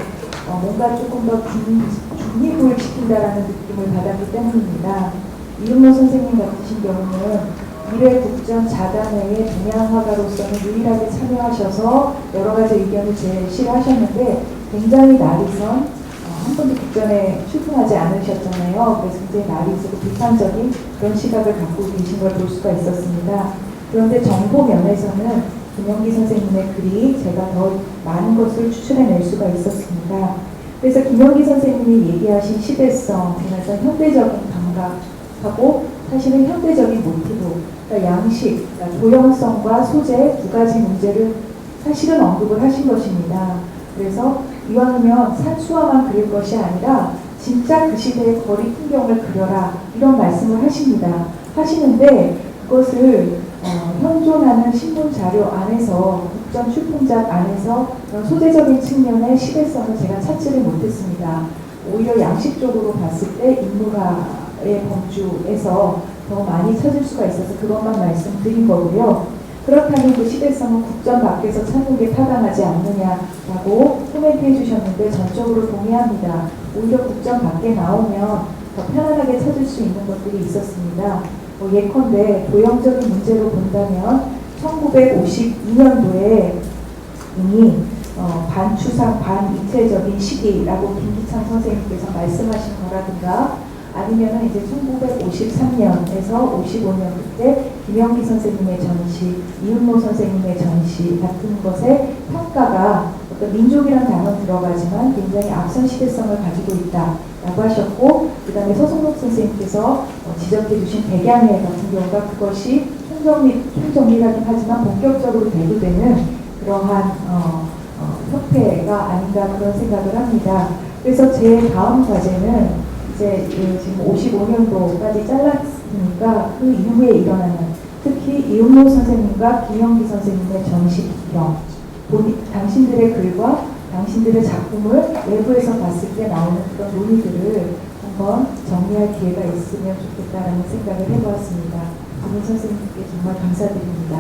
뭔가 조금 더 중립을 시킨다라는 느낌을 받았기 때문입니다. 이윤모 선생님 같으신 경우는 1회 국전 자단회의 동양화가로서는 유일하게 참여하셔서 여러 가지 의견을 제시를 하셨는데 굉장히 날이선 한 번도 국전에 출품하지 않으셨잖아요. 그래서 굉장히 날이서고 비판적인 그런 시각을 갖고 계신 걸 볼 수가 있었습니다. 그런데 정보 면에서는 김영기 선생님의 글이 제가 더 많은 것을 추출해낼 수가 있었습니다. 그래서 김영기 선생님이 얘기하신 시대성, 그래서 현대적인 감각하고 사실은 현대적인 모티브, 그러니까 양식, 그러니까 도형성과 소재 두 가지 문제를 사실은 언급을 하신 것입니다. 그래서 이왕이면 산수화만 그릴 것이 아니라 진짜 그 시대의 거리 풍경을 그려라 이런 말씀을 하시는데 그것을 현존하는 신문 자료 안에서 국전 출품작 안에서 그런 소재적인 측면의 시대성을 제가 찾지를 못했습니다. 오히려 양식적으로 봤을 때 인문화의 범주에서 더 많이 찾을 수가 있어서 그것만 말씀드린 거고요. 그렇다면 그 시대성은 국전 밖에서 찾는 게 타당하지 않느냐라고 코멘트 해주셨는데 전적으로 동의합니다. 오히려 국전 밖에 나오면 더 편안하게 찾을 수 있는 것들이 있었습니다. 예컨대 도형적인 문제로 본다면 1952년도에 이미 반추상 반입체적인 시기라고 김기창 선생님께서 말씀하신 거라든가 아니면은 이제 1953년에서 55년 그때 김영기 선생님의 전시, 이윤모 선생님의 전시 같은 것의 평가가 어떤 민족이라는 단어는 들어가지만 굉장히 앞선 시대성을 가지고 있다라고 하셨고 그 다음에 서승록 선생님께서 지적해 주신 백양회 같은 경우가 그것이 총정리라긴 하지만 본격적으로 대두되는 그러한 협회가 아닌가 그런 생각을 합니다. 그래서 제 다음 과제는 이제 지금 55년도까지 잘랐으니까 그 이후에 일어나는 특히 이윤모 선생님과 김영기 선생님의 전시 비평, 당신들의 글과 당신들의 작품을 외부에서 봤을 때 나오는 그런 논의들을 한번 정리할 기회가 있으면 좋겠다라는 생각을 해보았습니다. 김영 선생님께 정말 감사드립니다.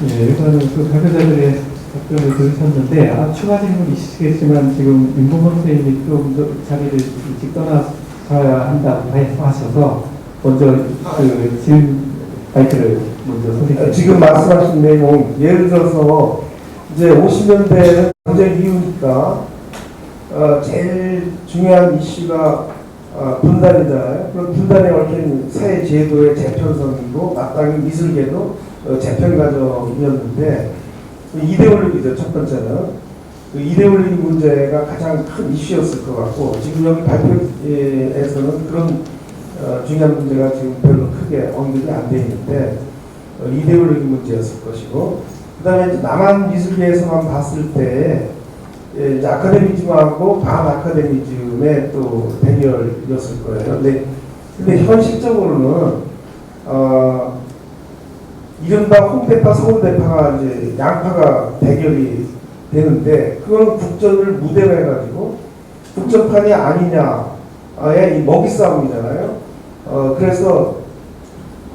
네, 일단은 그 발표자들의 답변을 들으셨는데 추가 질문 있으시겠지만 지금 윤봉호 선생님이 좀 더 자리를 일찍 떠나셔야 한다고 하셔서 먼저 그 질문 발표를 먼저 선생님 지금 말씀하신 내용 예를 들어서 이제 50년대에는 전쟁 이후니까 제일 중요한 이슈가 분단이잖아요. 그럼 분단에 얽힌 사회 제도의 재편성이고 마땅히 미술계도 재편 과정이었는데 이데올로기죠. 첫 번째는 그 이데올로기 문제가 가장 큰 이슈였을 것 같고 지금 여기 발표에서는 그런 중요한 문제가 지금 별로 크게 언급이 안 돼 있는데 이데올로기 문제였을 것이고 그다음에 남한 미술계에서만 봤을 때 이제 아카데미즘하고 반아카데미즘의 또 대결이었을 거예요. 근데 현실적으로는 이른바 홍대파, 서울대파가 이제 양파가 대결이 되는데 그건 국전을 무대로 해가지고 국전판이 아니냐의 이 먹이 싸움이잖아요. 그래서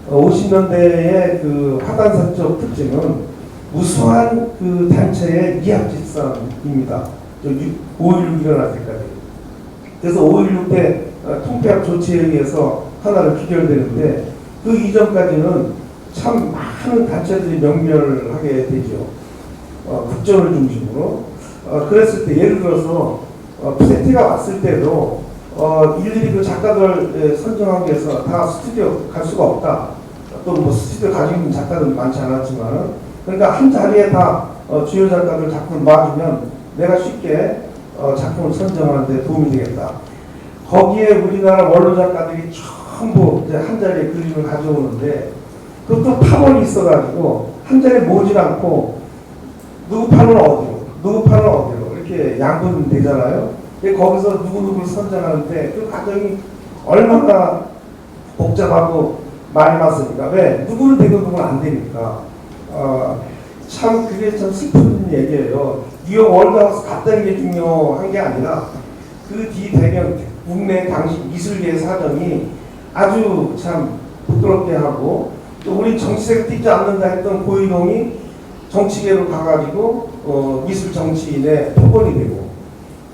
50년대의 그 화단선적 특징은 무수한 그 단체의 이합집산입니다. 5.16 일어날 때까지. 그래서 5.16 때 통폐합 조치에 의해서 하나로 귀결되는데 그 이전까지는 참 많은 단체들이 명멸하게 되죠. 국전을 중심으로. 그랬을 때 예를 들어서 프세티가 왔을 때도 일일이 그 작가들 선정하기 위해서 다 스튜디오 갈 수가 없다. 또 뭐 스튜디오 가지고 있는 작가들은 많지 않았지만 그러니까 한 자리에 다 주요 작가들 작품을 모아주면 내가 쉽게 작품을 선정하는 데 도움이 되겠다. 거기에 우리나라 원로 작가들이 전부 이제 한 자리에 그림을 가져오는데 그것도 파벌이 있어가지고 한 자리에 모질 않고 누구 판은 어디로, 누구 판은 어디로 이렇게 양분 되잖아요. 거기서 누구누구를 선정하는데 그 과정이 얼마나 복잡하고 많이 맞으니까 왜 누구는 되고 누구는 안 되니까 참 그게 참 슬픈 얘기예요. 뉴욕 월드하우스 갔다는 게 중요한 게 아니라 그 뒤 배경 국내 당시 미술계의 사정이 아주 참 부끄럽게 하고 또 우리 정치색을 띠지 않는다 했던 고이동이 정치계로 가가지고 미술 정치인의 표본이 되고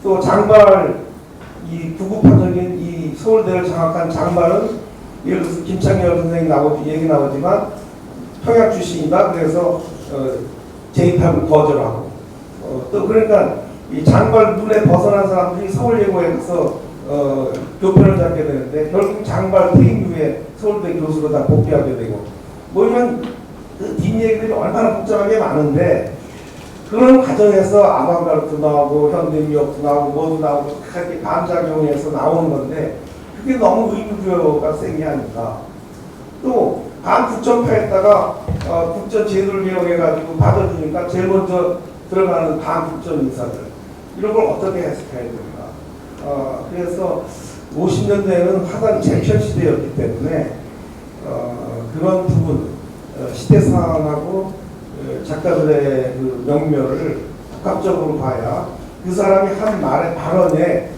또 장발 이 구구파적인 이 서울대를 장악한 장발은 예를 들어서 김창렬 선생님 얘기 나오지만 평양 출신이다. 그래서 재입학을 거절하고 또 그러니까 이 장발 눈에 벗어난 사람들이 서울예고에 가서 교편을 잡게 되는데 결국 장발 퇴임 후에 서울대 교수로 다 복귀하게 되고 뭐 이런 그 뒷얘기들이 얼마나 복잡하게 많은데 그런 과정에서 아방가르도 나오고 현대미역도 나오고 뭐도 나오고 그렇게 반작용해서 나오는 건데 그게 너무 의무부여가 센 게 아닌가. 또 반국전파에다가 국전 제도를 개혁해가지고 받아주니까 제일 먼저 들어가는 반국전 인사들 이런 걸 어떻게 해석해야 됩니까? 그래서 50년대에는 화단 재편 시대였기 때문에 그런 부분 시대 상황하고 작가들의 그 명멸을 복합적으로 봐야 그 사람이 한 말의 발언의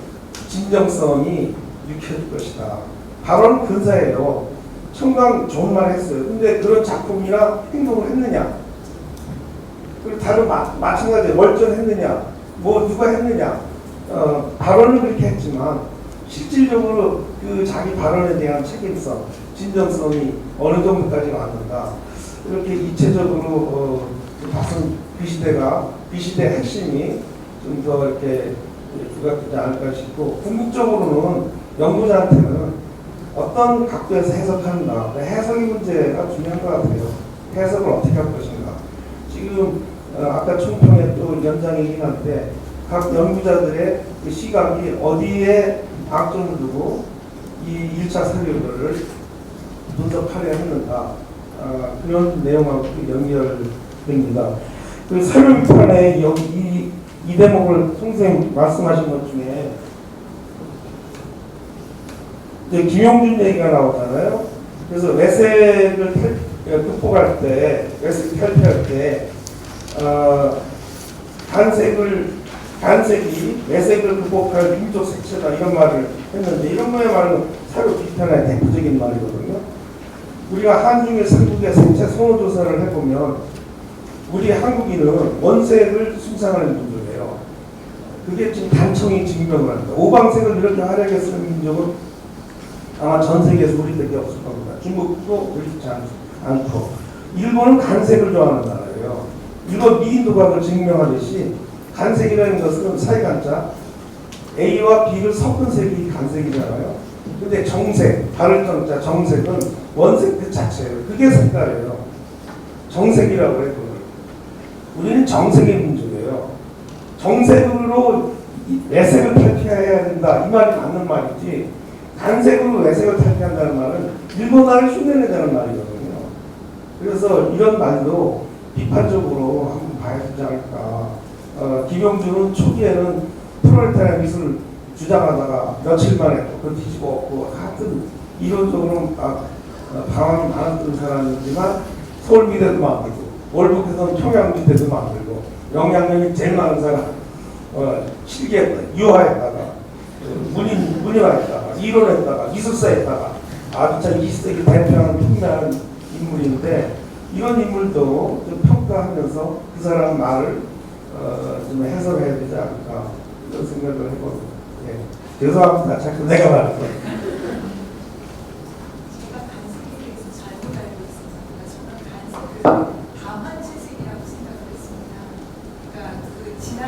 진정성이 읽혀질 것이다. 발언은 근사해요. 청강 좋은 말 했어요. 근데 그런 작품이나 행동을 했느냐? 그리고 다른 마찬가지로 월전했느냐? 뭐 누가 했느냐? 발언은 그렇게 했지만 실질적으로 그 자기 발언에 대한 책임성, 진정성이 어느 정도까지 왔는가? 이렇게 이체적으로 봤은 그 시대 핵심이 좀 더 이렇게 부각되지 않을까 싶고 궁극적으로는 연구자한테는 어떤 각도에서 해석한다. 해석의 문제가 중요한 것 같아요. 해석을 어떻게 할 것인가. 지금 아까 총평의 또 연장이긴 한데 각 연구자들의 그 시각이 어디에 방점을 두고 이 1차 사료를 분석하려 했는가. 그런 내용하고 연결됩니다. 그 사료 비판에 여기 이 대목을 선생님 말씀하신 것 중에 김용준 얘기가 나오잖아요. 그래서 외색을 극복할 때, 외색을 탈피할 때, 단색이 외색을 극복할 민족 색채다 이런 말을 했는데 이런 거에 말은 사료 비판의 대표적인 말이거든요. 우리가 한중일 삼국의 색채 선호조사를 해보면 우리 한국인은 원색을 숭상하는 민족이에요. 그게 지금 단청이 증명을 합니다. 오방색을 이렇게 화려하게 쓰는 민족은 아마 전 세계에서 우리밖에 없을 겁니다. 중국도 그렇지 않고 일본은 간색을 좋아하는 나라예요. 일본 미인 도박을 증명하듯이 간색이라는 것은 사이간자 A와 B를 섞은 색이 간색이잖아요. 근데 정색, 다를 정자 정색은 원색 그 자체예요. 그게 색깔이에요. 정색이라고 해요. 우리는 정색의 민족이에요. 정색으로 외색을 탈피해야 된다. 이 말이 맞는 말이지. 간색으로 외색을 탈피한다는 말은 일본어를 흉내내자는 말이거든요. 그래서 이런 말도 비판적으로 한번 봐야 되지 않을까. 김영준은 초기에는 프롤레타리아 미술을 주장하다가 며칠 만에 또 그걸 뒤집어 엎고 하여튼 이론적으로는 방황이 많았던 사람이지만 서울미대도 만들고 월북해서는 평양미대도 만들고 영향력이 제일 많은 사람 실기했다, 유화했다가 문인화했다가 이론했다가 미술사했다가 참 20세기 대표하는 풍미한 인물인데 이런 인물도 좀 평가하면서 그 사람 말을 좀 해석해야 되지 않을까 이런 생각을 해봅니다. 예. 죄송합니다. 자꾸 내가 말해서. 제가 간색에 대해서 잘못 알고 있습니다. 저는 간색을 다만칠색이라고 생각을 했습니다. 그러니까 그 진한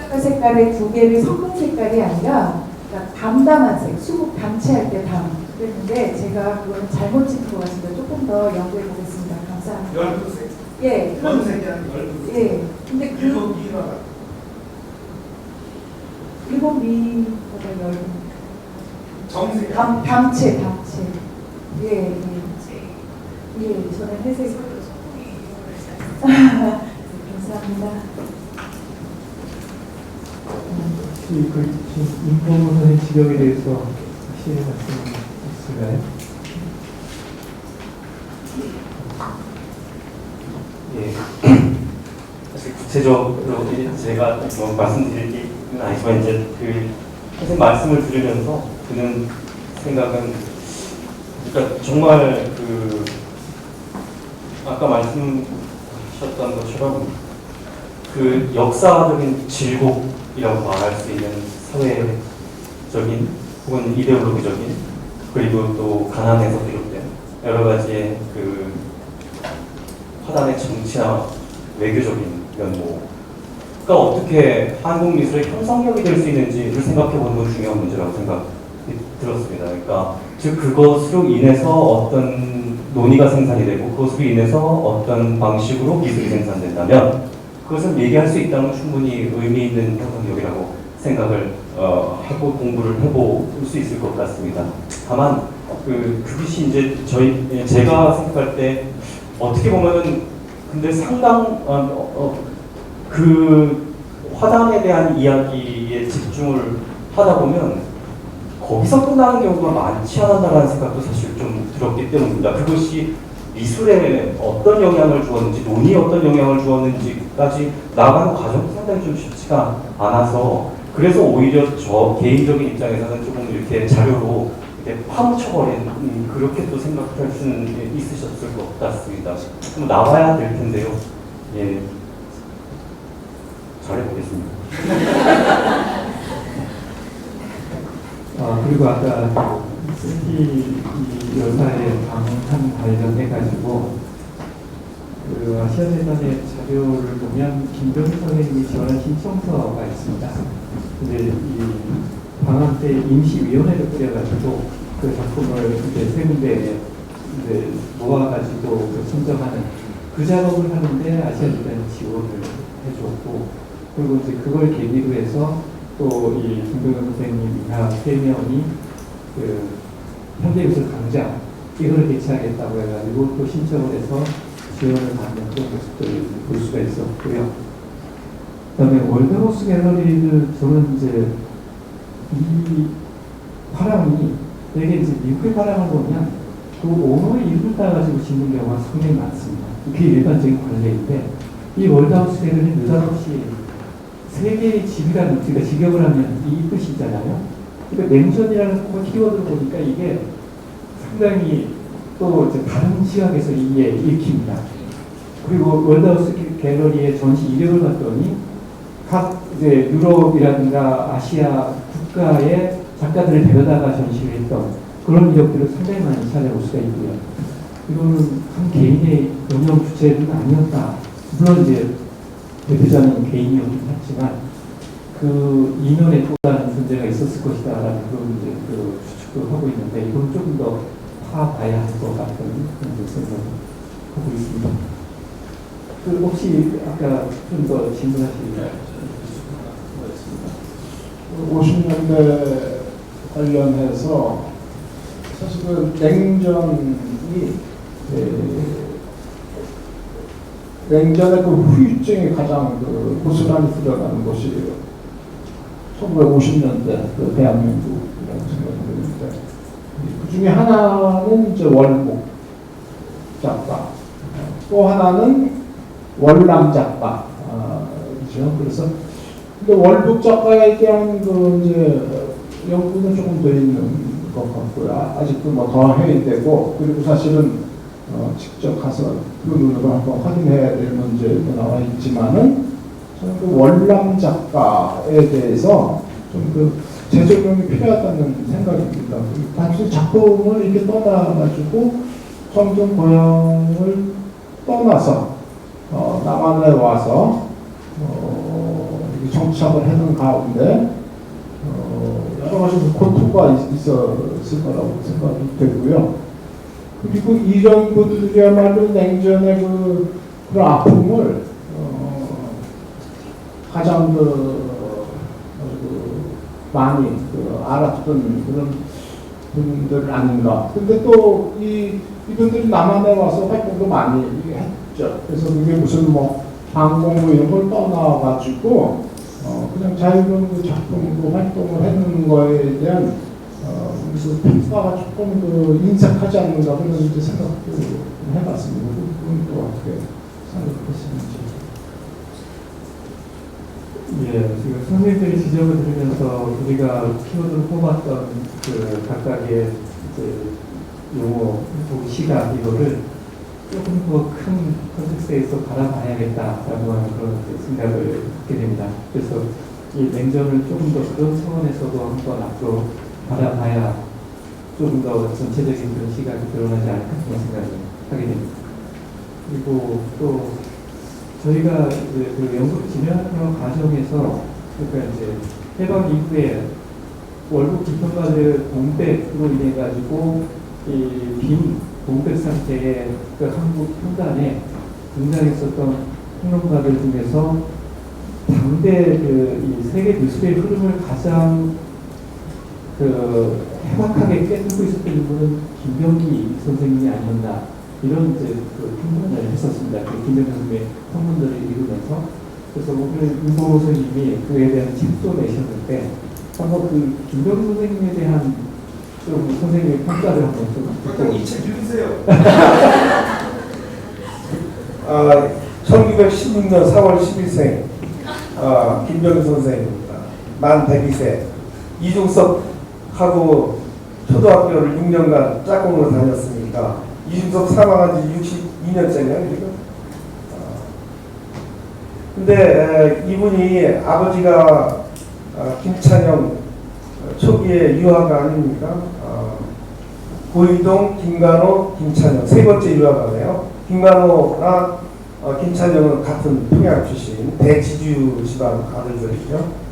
어떤 색깔의 두 개를 섞은 색깔이 아니라 그러니까 담담한 색, 수국 담채할 때 담. 그랬는데 제가 그거는 잘못 짚은 것 같습니다. 조금 더 연구해 보겠습니다. 감사합니다. 12색. 예. 원색이 아니고 12색. 예. 근데 일본 미화. 일본 미보다 열분. 정색. 담채. 예. 저는 회색. 감사합니다. 혹시 그 임포 선생 지적에 대해서 혹시 말씀 있을까요? 예. 사실 구체적으로 제가 뭐 말씀드릴 게 아니지만 이제 그 선생님 말씀을 들으면서 드는 생각은 그러니까 정말 그 아까 말씀하셨던 것처럼 그 역사적인 질곡이라고 말할 수 있는 사회적인 혹은 이데올로기적인 그리고 또 가난에서 비롯된 여러 가지의 그 화단의 정치나 외교적인 면모가 어떻게 한국 미술의 형성력이 될 수 있는지를 생각해보는 건 중요한 문제라고 생각이 들었습니다. 그러니까 즉 그것으로 인해서 어떤 논의가 생산이 되고 그것으로 인해서 어떤 방식으로 기술이 생산된다면 그것을 얘기할 수 있다는 건 충분히 의미 있는 형성력이라고 생각을 공부를 해볼 수 있을 것 같습니다. 다만 그것이 이제 제가 생각할 때 어떻게 보면은 근데 상당 그 화단에 대한 이야기에 집중을 하다 보면 거기서 끝나는 경우가 많지 않았다라는 생각도 사실 좀 들었기 때문입니다. 그것이 미술에 어떤 영향을 주었는지, 논의에 어떤 영향을 주었는지까지 나아가는 과정이 상당히 좀 쉽지가 않아서 그래서 오히려 저 개인적인 입장에서는 조금 이렇게 자료로 이렇게 파묻혀버린 그렇게 또 생각할 수는 있으셨을 것 같습니다. 좀 나와야 될 텐데요. 예, 잘해보겠습니다. 그리고 아까 스키 여사의 방한 관련해가지고 그 아시아재단의 자료를 보면 김병희 선생님이 지원한 신청서가 있습니다. 근데 이 방학 때 임시위원회를 꾸려가지고 그 작품을 이제 세 군데에 이제 모아가지고 선정하는 그 작업을 하는데 아시아재단이 지원을 해줬고 그리고 이제 그걸 계기로 해서 또 이 김병현 선생님 이하 3명이 그 현대미술 강좌 이걸 개최하겠다고 해가지고 또 신청을 해서 지원을 받는 그런 모습들을 볼 수가 있었고요. 그다음에 월드로스 갤러리를 저는 이제 이 화랑이 되게 이제 미국의 화랑을 보면 그 오너의 이름을 따가지고 짓는 경우가 상당히 많습니다. 그게 일반적인 관례인데 이 월드하우스 갤러리는 느닷없이 세계의 집이라는 우리가 직역을 하면 이 뜻이잖아요. 그러니까 냉전이라는 키워드를 보니까 이게 상당히 또 이제 다른 시각에서 읽힙니다. 그리고 월드하우스 갤러리의 전시 이력을 봤더니 각 이제 유럽이라든가 아시아 국가의 작가들을 데려다가 전시를 했던 그런 이력들을 상당히 많이 찾아볼 수가 있고요. 이거는 한 개인의 운영 주체는 아니었다. 물론 이제 대표자는 개인이었긴 했지만 그 인연에 또 다른 존재가 있었을 것이다라는 그런 이제 그 추측도 하고 있는데 이건 조금 더 파봐야 할 것 같은 그런 생각을 하고 있습니다. 그 혹시 아까 좀 더 질문하시겠습니다. 50년대 관련해서 사실 그 냉전이 냉전의 그 후유증이 가장 그 고스란히 드러나는 것이 1950년대 그 대한민국이라고 생각이 드는데 그 중에 하나는 이제 월북 작가, 또 하나는 월남 작가, 그렇죠. 그래서 근데 월북 작가에 대한 그 이제 연구는 조금 더 있는 것 같고요. 아직도 뭐 더 해야 되고, 그리고 사실은 직접 가서 그 눈으로 한번 확인해야 될 문제도 나와 있지만은 저는 그 월남 작가에 대해서 좀 그 재조명이 필요하다는 생각입니다. 단순히 작품을 이렇게 떠나가지고 청정 고향을 떠나서 남한에 와서 정착을 하는 가운데 여러 가지 고통가 있었을 거라고 생각이 되고요. 그리고 이런 분들이야말로 냉전의 그런 아픔을 가장 많이 알았던 그런 분들 아닌가. 근데 또 이분들이 남한에 와서 활동도 많이 했죠. 그래서 그게 무슨 뭐 항공부 이런 걸 떠나가지고 그냥 자유로운 그 작품으로 활동을 했는 거에 대한 그래서 평가가 조금 인색하지 않는가 그런 이제 생각도 해봤습니다. 그건 또 어떻게 생각하시는지. 예, 지금 선생님들이 지적을 들으면서 우리가 키워드를 뽑았던 그 각각의 이제 용어, 시각 이거를 조금 더 큰 컨텍스트에서 바라봐야겠다라고 하는 그런 생각을 갖게 됩니다. 그래서 이 냉전을 조금 더 그런 차원에서도 한번 앞으로 바라봐야 조금 더 전체적인 그런 시각이 드러나지 않을까 그런 생각을 하게 됩니다. 그리고 또 저희가 이제 그 연구를 진행하는 과정에서 그러니까 이제 해방 이후에 월북 비평가들 공백으로 인해 가지고 이 빈 공백 상태의 그 한국 평단에 등장했었던 평론가들 중에서 당대 이 세계 뉴스의 흐름을 가장 해박하게 깨뜨리고 있었던 인물은 김병기 선생님이 아니었나 이런 이제 그 평론을 했었습니다. 그 김병기 선생님의 평론들을 읽으면서 그래서 오늘 윤보호 선생님이 그에 대한 책도 내셨는데 한번 그 김병기 선생님에 대한 좀 선생님의 평가를 한번 좀 이책 읽으세요. 1916년 4월 10일생 김병기 선생입니다. 만 102세. 이중섭하고 초등학교를 6년간 짝꿍으로 다녔으니까 이중섭 사망한 지 62년째네요. 지금. 근데 이분이 아버지가 김찬영 초기의 유화가 아닙니까? 고이동, 김관호, 김찬영 세 번째 유화가네요. 김관호랑 김찬영은 같은 평양 출신 대지주 집안 아들들이죠.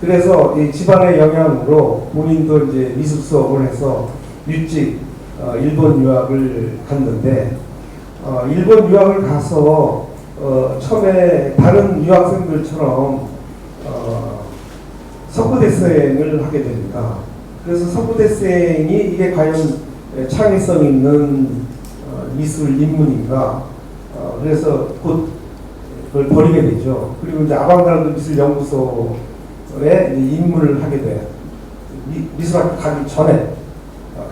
그래서 이 집안의 영향으로 본인도 이제 미술 수업을 해서 일찍 일본 유학을 갔는데 일본 유학을 가서 처음에 다른 유학생들처럼 석고대생을 하게 됩니다. 그래서 석고대생이 이게 과연 창의성 있는 미술 인문인가? 그래서 곧 그걸 버리게 되죠. 그리고 이제 아방가르드 미술연구소에 입문을 하게 돼요. 미술학교 가기 전에.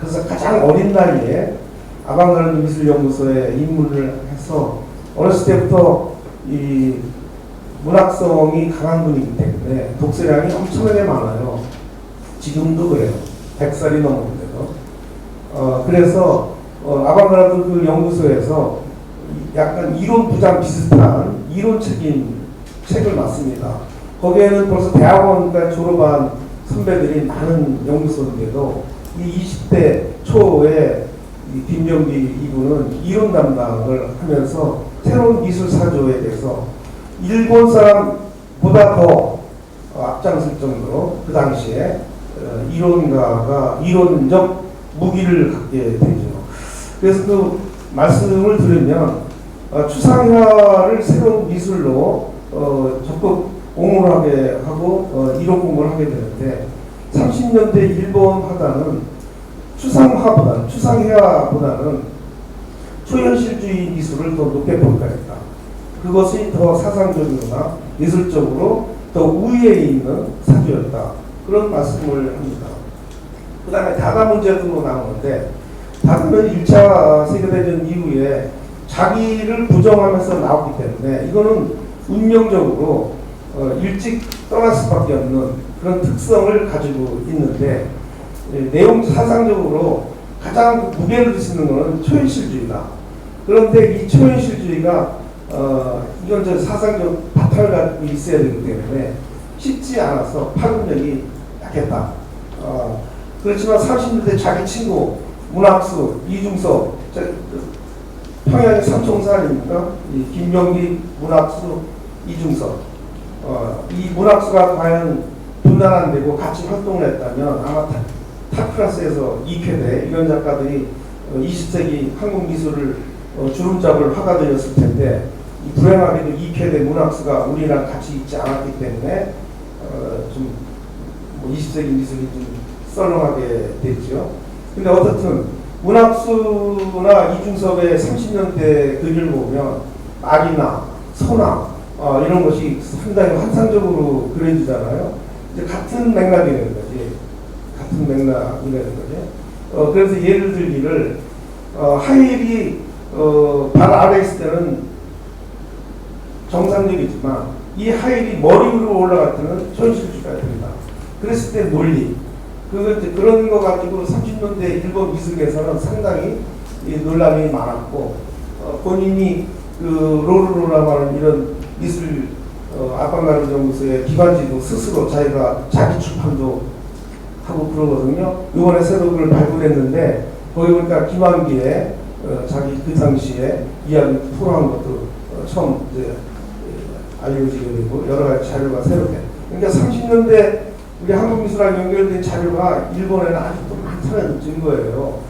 그래서 가장 어린 나이에 아방가르드 미술연구소에 입문을 해서 어렸을 때부터 이 문학성이 강한 분이기 때문에 독서량이 엄청나게 많아요. 지금도 그래요. 100살이 넘었는데도. 그래서 아방가르드 그 연구소에서 약간 이론 부장 비슷한 이론책인 책을 놨습니다. 거기에는 벌써 대학원까지 졸업한 선배들이 많은 연구소인데도 이 20대 초에 이 김병기 이분은 이론 담당을 하면서 새로운 미술 사조에 대해서 일본 사람보다 더 앞장설 정도로 그 당시에 이론가가 이론적 무기를 갖게 되죠. 그래서 그 말씀을 들으면 추상화를 새로운 미술로 적극 옹호하게 하고 이론 공부를 하게 되는데 30년대 일본 화단은 추상회화보다는 초현실주의 미술을 더 높게 평가했다. 그것이 더 사상적이거나 예술적으로 더 우위에 있는 사주였다. 그런 말씀을 합니다. 그 다음에 다다 문제도 나오는데 다다는 1차 세계대전 이후에 자기를 부정하면서 나왔기 때문에 이거는 운명적으로 일찍 떠날 수밖에 없는 그런 특성을 가지고 있는데 내용 사상적으로 가장 무게를 두시는 것은 초현실주의다. 그런데 이 초현실주의가 이건 저 사상적 바탕을 갖고 있어야 되기 때문에 쉽지 않아서 파급력이 약했다. 그렇지만 30년대 자기 친구 문학수 이중섭 평양의 삼총사 아닙니까? 이 김병기 문학수 이중섭 이 문학수가 과연 분단 안 되고 같이 활동을 했다면 아마 타프라스에서 이쾌대 이런 작가들이 20세기 한국 미술을 주름잡을 화가들이었을 텐데 불행하게도 이쾌대 문학수가 우리랑 같이 있지 않았기 때문에 좀 20세기 미술이 좀 썰렁하게 됐죠. 근데 어떻든 문학수나 이중섭의 30년대 글을 보면 말이나 서나 이런 것이 상당히 환상적으로 그려지잖아요. 이제 같은 맥락이라는 거지. 같은 맥락이라는 거지. 그래서 예를 들기를 하일이 발 아래 있을 때는 정상적이지만 이 하일이 머리 위로 올라갈 때는 현실주의가 됩니다. 그랬을 때 논리 그런 거 가지고 30년대 일본 미술계에서는 상당히 논란이 많았고 본인이 그 로르로라고 하는 이런 미술 아방가르드 연구소의 기관지도 스스로 자기가 자기 출판도 하고 그러거든요. 이번에 새로 그걸 발굴했는데 거기 보니까 김한기에 자기 그 당시에 이야기 토로한 것도 처음 이제 알려지게 되고 여러 가지 자료가 새롭게. 그러니까 30년대 우리 한국미술하고 연결된 자료가 일본에는 아직도 많다는 증거예요.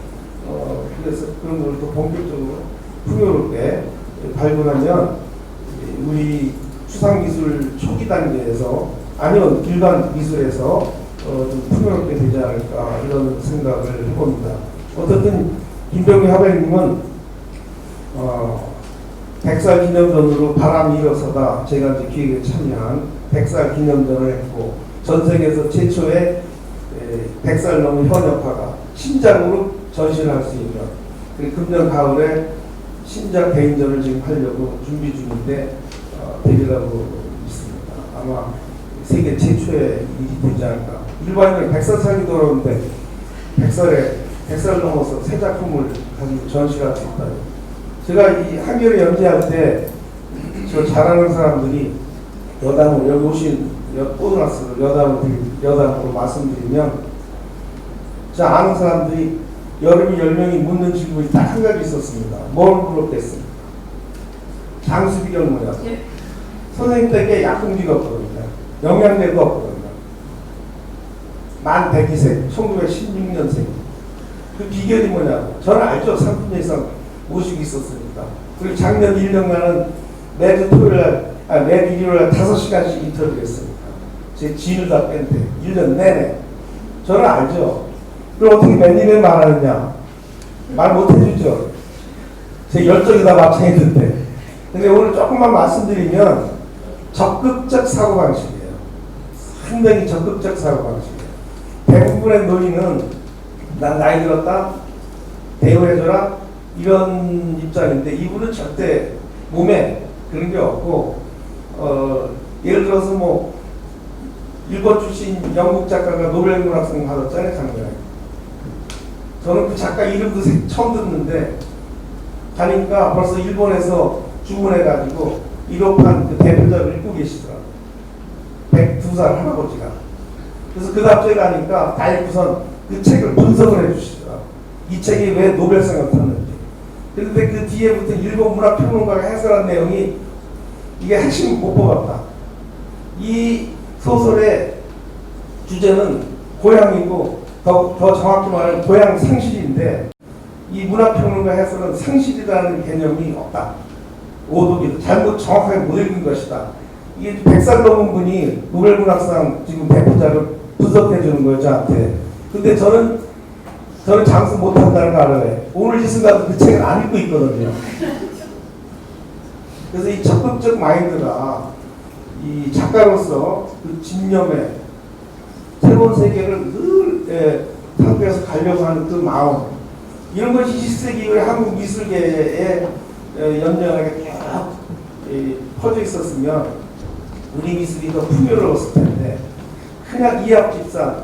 그래서 그런 걸 또 본격적으로 풍요롭게 발굴하면 우리 추상미술 초기 단계에서 아니면 일반 미술에서 좀 풍요롭게 되지 않을까 이런 생각을 해봅니다. 어쨌든 김병기 화백님은 100살 기념전으로 바람이 일어서다 제가 이제 기획에 참여한 100살 기념전을 했고 전 세계에서 최초의 100살 넘은 현역화가 신작으로 전시를 할 수 있는 그리고 금년 가을에 신작 개인전을 지금 하려고 준비 중인데 데뷔를 하고 있습니다. 아마 세계 최초의 일이 되지 않을까. 일반인은 100살 살기 돌아오는데 100살 넘어서 새 작품을 가지고 전시를 할 수 있다. 제가 이 한겨레 연재할 때 저 잘하는 사람들이 여담을 여기 오신 보너스 여담으로 말씀드리면 저 아는 사람들이 여름이 10명이 묻는 질문이 딱 한 가지 있었습니다. 뭘 물었겠습니까? 장수비결 뭐냐? 선생님 댁에 약품비가 없거든요. 영양제도 없거든요. 만 102세, 1916년생. 그 비결이 뭐냐고. 저는 알죠. 3분 이상 모시고 있었으니까. 그리고 작년 1년간은 매주 매주 일요일날 5시간씩 인터뷰를 했습니다. 제 진을 다 뺀데 1년 내내. 저는 알죠. 그럼 어떻게 몇 년에 말하느냐? 말 못해주죠. 제 열정이 다 마찬가지인데. 근데 오늘 조금만 말씀드리면 적극적 사고방식이에요. 상당히 적극적 사고방식이에요. 대부분의 논의는 난 나이 들었다, 대우해줘라 이런 입장인데 이분은 절대 몸에 그런 게 없고 예를 들어서 뭐 일본 출신 영국 작가가 노벨문학상 받았잖아요. 작년에. 저는 그 작가 이름도 처음 듣는데 가니까 벌써 일본에서 주문해가지고 1호판 그 대표작을 읽고 계시더라고요. 102살 할아버지가. 그래서 그 답장에 가니까 다 읽고선 그 책을 분석을 해주시더라고요. 이 책이 왜 노벨상을 탔는지. 그런데 그 뒤에부터 일본 문학평론가가 해설한 내용이 이게 핵심 못 뽑았다. 이 소설의 주제는 고향이고 더 정확히 말하면 고향 상실인데 이 문학평론가 해설은 상실이라는 개념이 없다. 오독이다. 잘못 정확하게 못 읽은 것이다. 이게 100살 넘은 분이 노벨문학상 지금 배포자를 분석해 주는 거예요, 저한테. 근데 저는 장수 못한다는 거 알아요. 오늘 이 순간 그 책을 안 읽고 있거든요. 그래서 이 적극적 마인드가 이 작가로서 그 집념에 새로운 세계를 늘 탐구해서 가려고 하는 그 마음, 이런 것이 20세기 이후에 한국 미술계에 연연하게 쭉 퍼져 있었으면 우리 미술이 더 풍요로웠을 텐데, 그냥 이합집산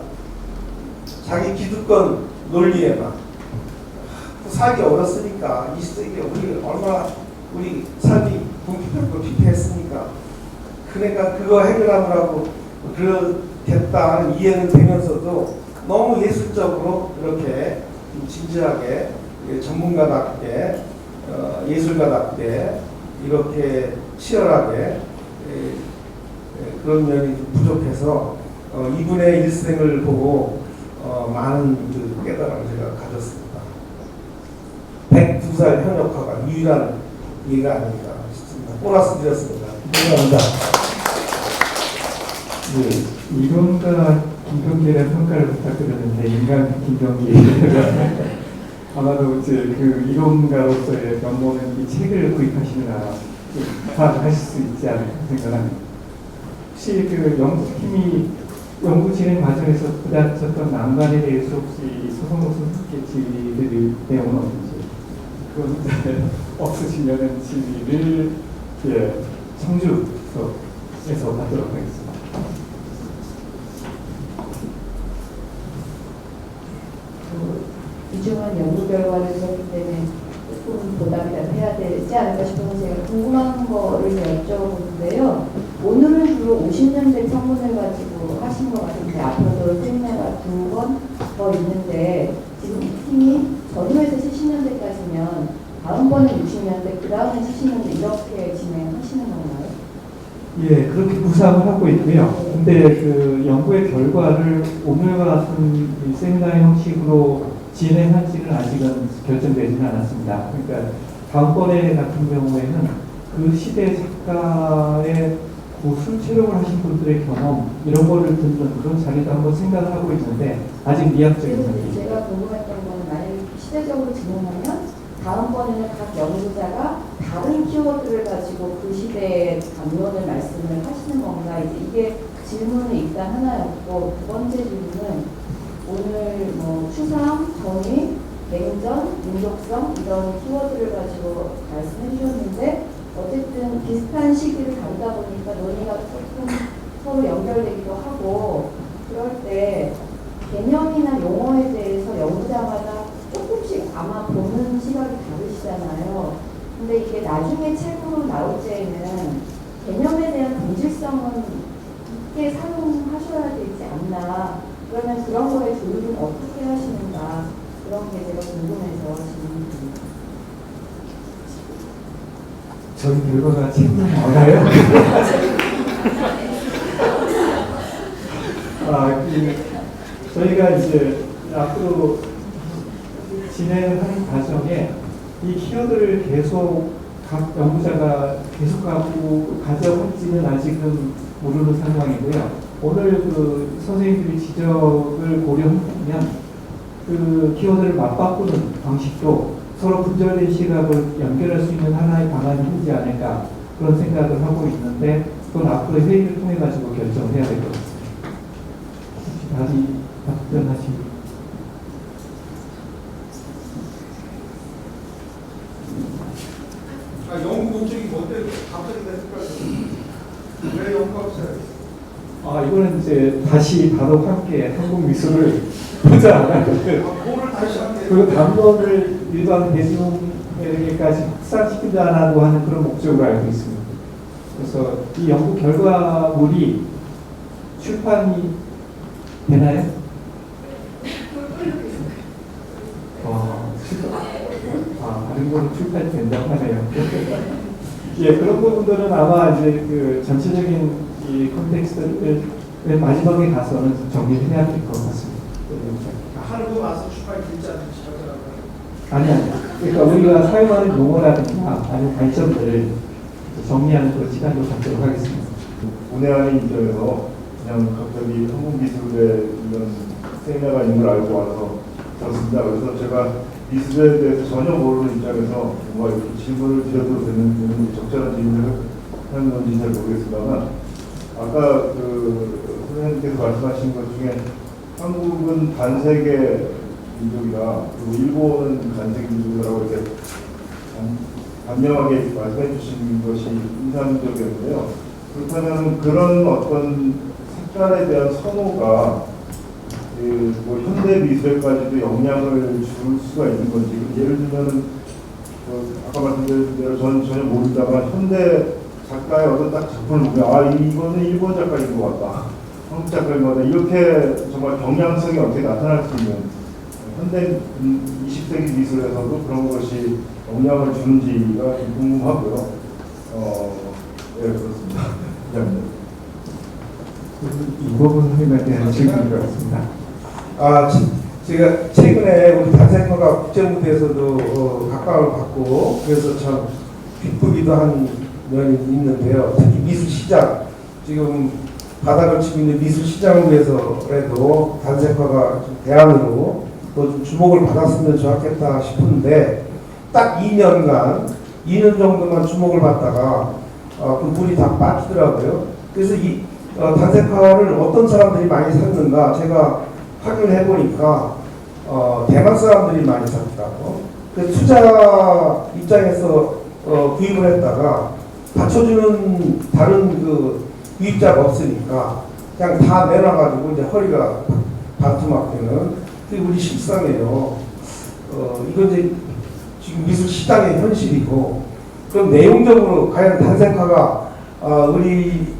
자기 기득권 논리에만 살기 어렵으니까 20세기에 우리 얼마나 우리 삶이 궁핍했고 피폐했으니까, 그러니까 그거 해결하느라고 그러겠다 하는 이해는 되면서도 너무 예술적으로 이렇게 좀 진지하게 전문가답게 예술가답게 이렇게 치열하게 그런 면이 좀 부족해서 이분의 일생을 보고 많은 그 깨달음을 제가 가졌습니다. 102살 현역화가 유일한 예가 아닌가 싶습니다. 보너스 드렸습니다. 감사합니다. 네, 이론가 김경기라는 평가를 부탁드렸는데 인간 김경기 아마도 이제 그 이론가로서의 면모는 이 책을 구입하시느라 파악하실 수 있지 않을까 생각합니다. 혹시 그 연구팀이 연구 진행 과정에서 부닥쳤던 난관에 대해서 혹시 서성록 선생님께 질의드릴 내용은 없는지, 그건 없으시면은 질의를 청주에서 받도록 하겠습니다. 이중한 연구 결과를 주셨기 때문에 조금 보답이라도 해야 되지 않을까 싶어서 제가 궁금한 거를 여쭤보는데요. 오늘은 주로 50년대 평론을 가지고 하신 것 같은데 앞으로도 세미나가 2번 더 있는데, 지금 이 팀이 전후에서 70년대까지면 다음번은 60년대, 그 다음에 70년대 이렇게 진행하시는 건가요? 예, 그렇게 구상을 하고 있고요. 근데 그 연구의 결과를 오늘과 같은 이 세미나 형식으로 진행할지는 아직은 결정되지는 않았습니다. 그러니까 다음번에 같은 경우에는 그 시대 작가의 고술 체력을 하신 분들의 경험 이런 거를 듣는 그런 자리도 한번 생각을 하고 있는데 아직 미학적인 그래서 상태입니다. 제가 궁금했던 거는 만약에 시대적으로 진행하면 다음번에는 각 연구자가 다른 키워드를 가지고 그 시대의 담론을 말씀을 하시는 건가, 이게 질문은 일단 하나였고, 두 번째 질문은 오늘 뭐 추상, 정의, 냉전, 민족성 이런 키워드를 가지고 말씀해 주셨는데 어쨌든 비슷한 시기를 다루다 보니까 논의가 조금 서로 연결되기도 하고, 그럴 때 개념이나 용어에 대해서 연구자마다 조금씩 아마 보는 시각이 다르시잖아요. 근데 이게 나중에 책으로 나올 때에는 개념에 대한 본질성은 있게 사용하셔야 되지 않나. 그러면 그런 거에 조율은 어떻게 하시는가. 그런 게 제가 궁금해서 질문드립니다. 저희 결과가 책으로 나오나요? 저희가 이제 앞으로 진행하는 과정에 이 키워드를 계속 각 연구자가 계속 가져올지는 아직은 모르는 상황이고요. 오늘 그 선생님들이 지적을 고려하면 그 키워드를 맞바꾸는 방식도 서로 분절된 시각을 연결할 수 있는 하나의 방안이 되지 않을까 그런 생각을 하고 있는데, 그건 앞으로 회의를 통해 가지고 결정을 해야 될 것 같습니다. 다시 답변하시고. 연구 목적이 뭔데 갑자기 됐을까요? 왜 연구하고 시작했어요? 이거는 이제 다시 바로 함께 한국 미술을 보자. 뭐를 다시 함께? 그 담론을 일반 대중에게까지 확산시키자라고 하는 그런 목적으로 알고 있습니다. 그래서 이 연구 결과물이 출판이 되나요? 다른 거로 출판된다고 하네요. 예, 그런 부분들은 아마 이제 그 전체적인 이 콘텍스트를 마지막에 가서는 정리해야 될 것 같습니다. 한국 와서 출판 길지 아니. 그러니까 우리가 사용하는 용어라든가 아니면 관점들을 정리하는 그런 시간도 갖도록 하겠습니다. 문외한의 입장에서 그냥 갑자기 한국 미술에 이런 세미나가 있는 걸 알고 와서 들었습니다. 그래서 제가 미술에 대해서 전혀 모르는 입장에서 뭔가 이렇게 질문을 드려도 되는 적절한 질문을 하는 건지 잘 모르겠습니다만 아까 그 선생님께서 말씀하신 것 중에 한국은 반세계 민족이다, 그리고 일본은 반세계 민족이라고 이렇게 단명하게 말씀해 주신 것이 인상적이었는데요. 그렇다면 그런 어떤 색깔에 대한 선호가 뭐 현대 미술에까지도 영향을 줄 수가 있는 건지, 예를 들면은 아까 말씀드린 대로 저는 전혀 모르다가 현대 작가의 어떤 딱 작품을 보면 이거는 일본 작가인 것 같다, 한국 작가인 것 같다, 이렇게 정말 경향성이 어떻게 나타날 수 있는 현대 20세기 미술에서도 그런 것이 영향을 주는지가 궁금하고요. 네, 그렇습니다. 감사합니다. 이거분 선생님에 대한 질문인 것 같습니다. 제가 최근에 우리 단색화가 국제무대에서도 각광을 받고 그래서 참 기쁘기도 한 면이 있는데요. 특히 미술시장, 지금 바닥을 치고 있는 미술시장을 위해서라도 단색화가 좀 대안으로 또 좀 주목을 받았으면 좋았겠다 싶은데 딱 2년 정도만 주목을 받다가 그 물이 다 빠지더라고요. 그래서 이 단색화를 어떤 사람들이 많이 샀는가 제가 확인을 해보니까 대만 사람들이 많이 샀더라고. 그 투자 입장에서 구입을 했다가 받쳐주는 다른 그 구입자가 없으니까 그냥 다 내놔가지고 이제 허리가 반토막되는 그게 우리 식상이에요. 이건 이제 지금 미술 시장의 현실이고, 그럼 내용적으로 과연 단색화가 우리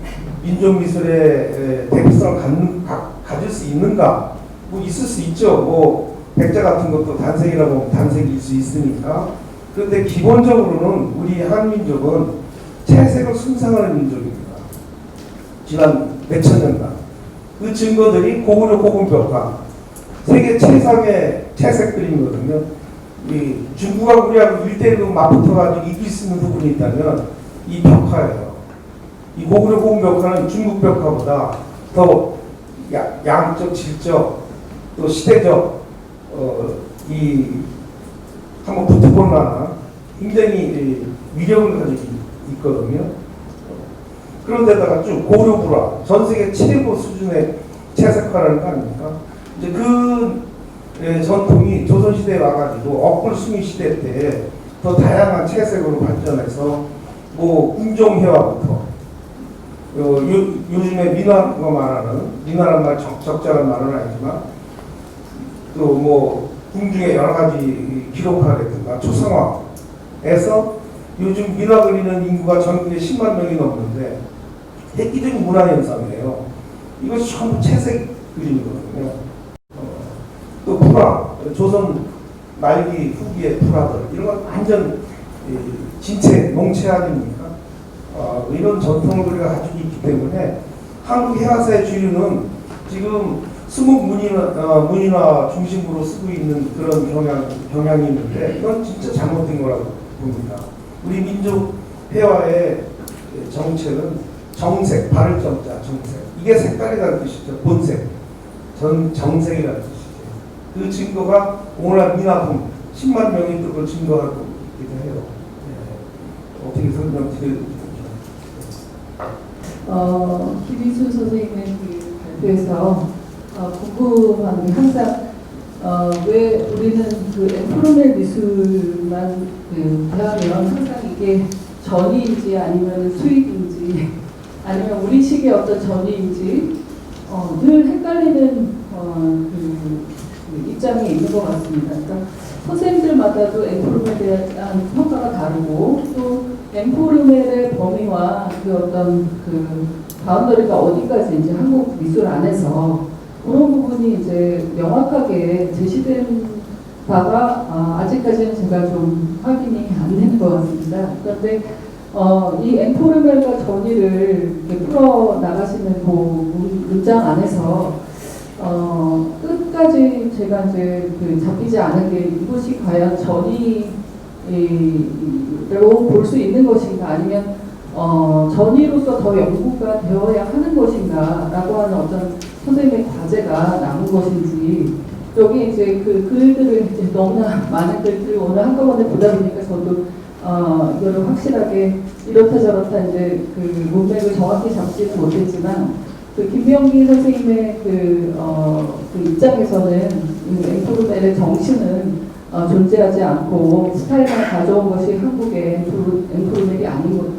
민족 미술의 대표성을 가질 수 있는가? 뭐 있을 수 있죠. 뭐 백자 같은 것도 단색이라고 하면 단색일 수 있으니까. 그런데 기본적으로는 우리 한민족은 채색을 숭상하는 민족입니다. 지난 몇천 년간 그 증거들이 고구려 고금벽화, 세계 최상의 채색들이거든요. 이 중국하고 우리하고 1대1로 맞붙어가지고 이길 수 있는 부분이 있다면 이 벽화예요. 이 고구려 고금벽화는 중국 벽화보다 더 양적, 질적, 또 시대적 이 한번 붙어볼 만한 굉장히 위력을 가지고 있거든요. 그런데다가 쭉 고려불화, 전 세계 최고 수준의 채색화라는 거 아닙니까? 이제 그 전통이 조선시대에 와가지고 억굴숭이 시대 때 더 다양한 채색으로 발전해서 뭐 궁종회화부터 요즘에 민화가 말하는, 민화란 말 적절한 말은 아니지만 또 뭐 궁중의 여러 가지 기록화라든가 초상화에서 요즘 민화 그리는 인구가 전국에 10만 명이 넘는데 획기적인 문화현상이에요. 이것이 전부 채색 그림이거든요. 또 불화, 조선 말기 후기의 불화들, 이런 건 완전 진체, 농체 아닙니까? 이런 전통을 우리가 가지고 있기 때문에 한국 해화사의 주류는 지금 수묵 문인화 중심으로 쓰고 있는 그런 경향이 있는데 이건 진짜 잘못된 거라고 봅니다. 우리 민족 회화의 정책은 정색, 바를 정자, 정색. 이게 색깔이라는 뜻이죠. 본색. 정색이라는 뜻이죠. 그 증거가 오늘날 민화품 10만 명이 그걸 증거하고 있기도 해요. 네. 어떻게 설명드려야 김희수 선생님의 그 발표에서 궁금한 게 항상 왜 우리는 그 엠프로멜 미술만 대하면 항상 이게 전이인지 아니면 수익인지 아니면 우리식의 어떤 전이인지 늘 헷갈리는 그 입장에 있는 것 같습니다. 그러니까 선생님들마다도 엠프로멜에 대한 평가가 다르고 또 엠포르멜의 범위와 그 어떤 그 바운더리가 어디까지 이제 한국 미술 안에서 그런 부분이 이제 명확하게 제시된 바가 아직까지는 제가 좀 확인이 안 되는 것 같습니다. 그런데 이 엠포르멜과 전이를 이렇게 풀어 나가시는 그 문장 안에서 끝까지 제가 이제 잡히지 않은 게 이것이 과연 전이로 볼 수 있는 것인가 아니면 전이로서 더 연구가 되어야 하는 것인가라고 하는 어떤 선생님의 과제가 남은 것인지 여기 이제 그 글들을 이제 너무나 많은 글들을 오늘 한꺼번에 보다 보니까 저도 이거를 확실하게 이렇다 저렇다 이제 그 문맥을 정확히 잡지는 못했지만 그 김병기 선생님의 그 입장에서는 엠포르멜의 정신은 존재하지 않고 스타일만 가져온 것이 한국의 엠포르멜이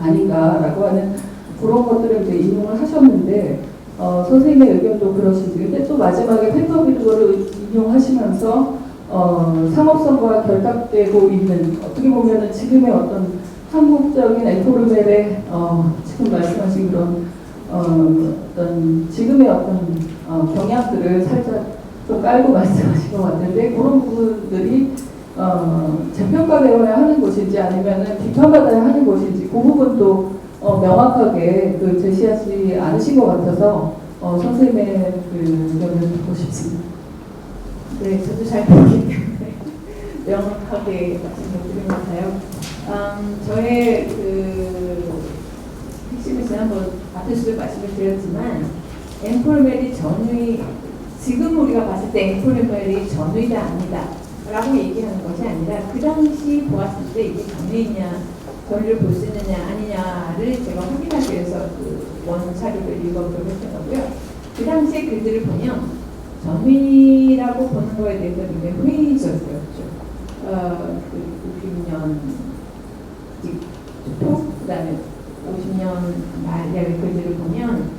아닌가라고 하는 그런 것들을 이제 인용을 하셨는데 선생님의 의견도 그러시지. 근데 또 마지막에 펜더비르거를 인용하시면서 상업성과 결탁되고 있는 어떻게 보면은 지금의 어떤 한국적인 엠포르멜의 지금 말씀하신 그런 어떤 지금의 어떤 경향들을 살짝 좀 깔고 말씀하신 것 같은데 그런 부분들이 재평가되어야 하는 것인지 아니면은 비판받아야 하는 것인지 그 부분도 명확하게 제시하지 않으신 것 같아서 선생님의 그 의견을 듣고 싶습니다. 네, 저도 잘 모르기 때문에 명확하게 말씀을 드린 것 같아요. 저의 핵심을 지난번 앞에서도 말씀을 드렸지만 엠포르멜이 전위 지금 우리가 봤을 때 엠포르멜이 전위다 아니다 라고 얘기하는 것이 아니라 그 당시 보았을 때 이게 전위냐 전위를 볼 수 있느냐 아니냐를 제가 확인하기 위해서 그 원자료를 읽어보도록 했던 거고요. 그 당시에 글들을 보면 전위라고 보는 거에 대해서 굉장히 회의적이었죠. 그 60년 초, 그 다음에 50년 말의 글들을 보면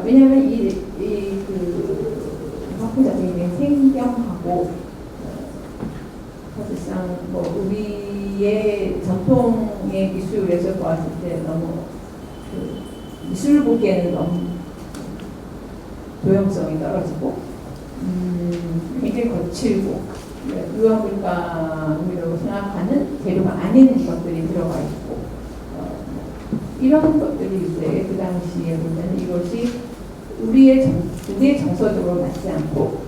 왜냐하면 화풍 자체의 생경하고 사실상 뭐 우리의 전통의 미술에서 보았을 때 너무 미술 보기에는 너무 도형성이 떨어지고 굉장히 거칠고 유화물감이라고 생각하는 재료가 아닌 것들이 들어가 있고 이런 것들이 이제 그 당시에 보면 이것이 우리의 정서적으로 맞지 않고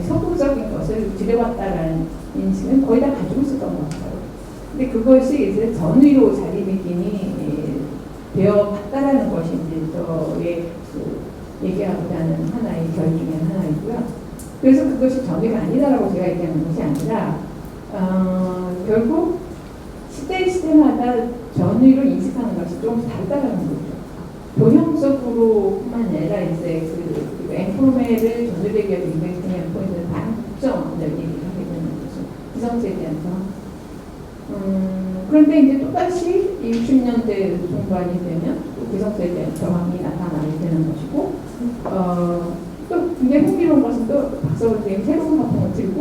서구적인 것을 들여왔다라는 인식은 거의 다 가지고 있었던 것 같아요. 근데 그것이 이제 전위로 자리매김이 되어갔다라는 것이 이제 저의 얘기하고자 하는 하나의 결 중에 하나이고요. 그래서 그것이 전위가 아니다라고 제가 얘기하는 것이 아니라 결국 시대마다 전위로 인식하는 것이 좀 다르다는 거죠. 도형적으로뿐만 아니라 이제 그 엠포르멜을 전위되게 하기 위해 그냥 포인트는 반국정을 얘기를 하게 되는 거죠. 기성세에 대한 저항. 그런데 이제 또다시 60년대 중반이 되면 또 기성세에 대한 저항이 나타나게 되는 것이고 또 굉장히 흥미로운 것은 또 박사원 선생님이 새로운 화풍을 들고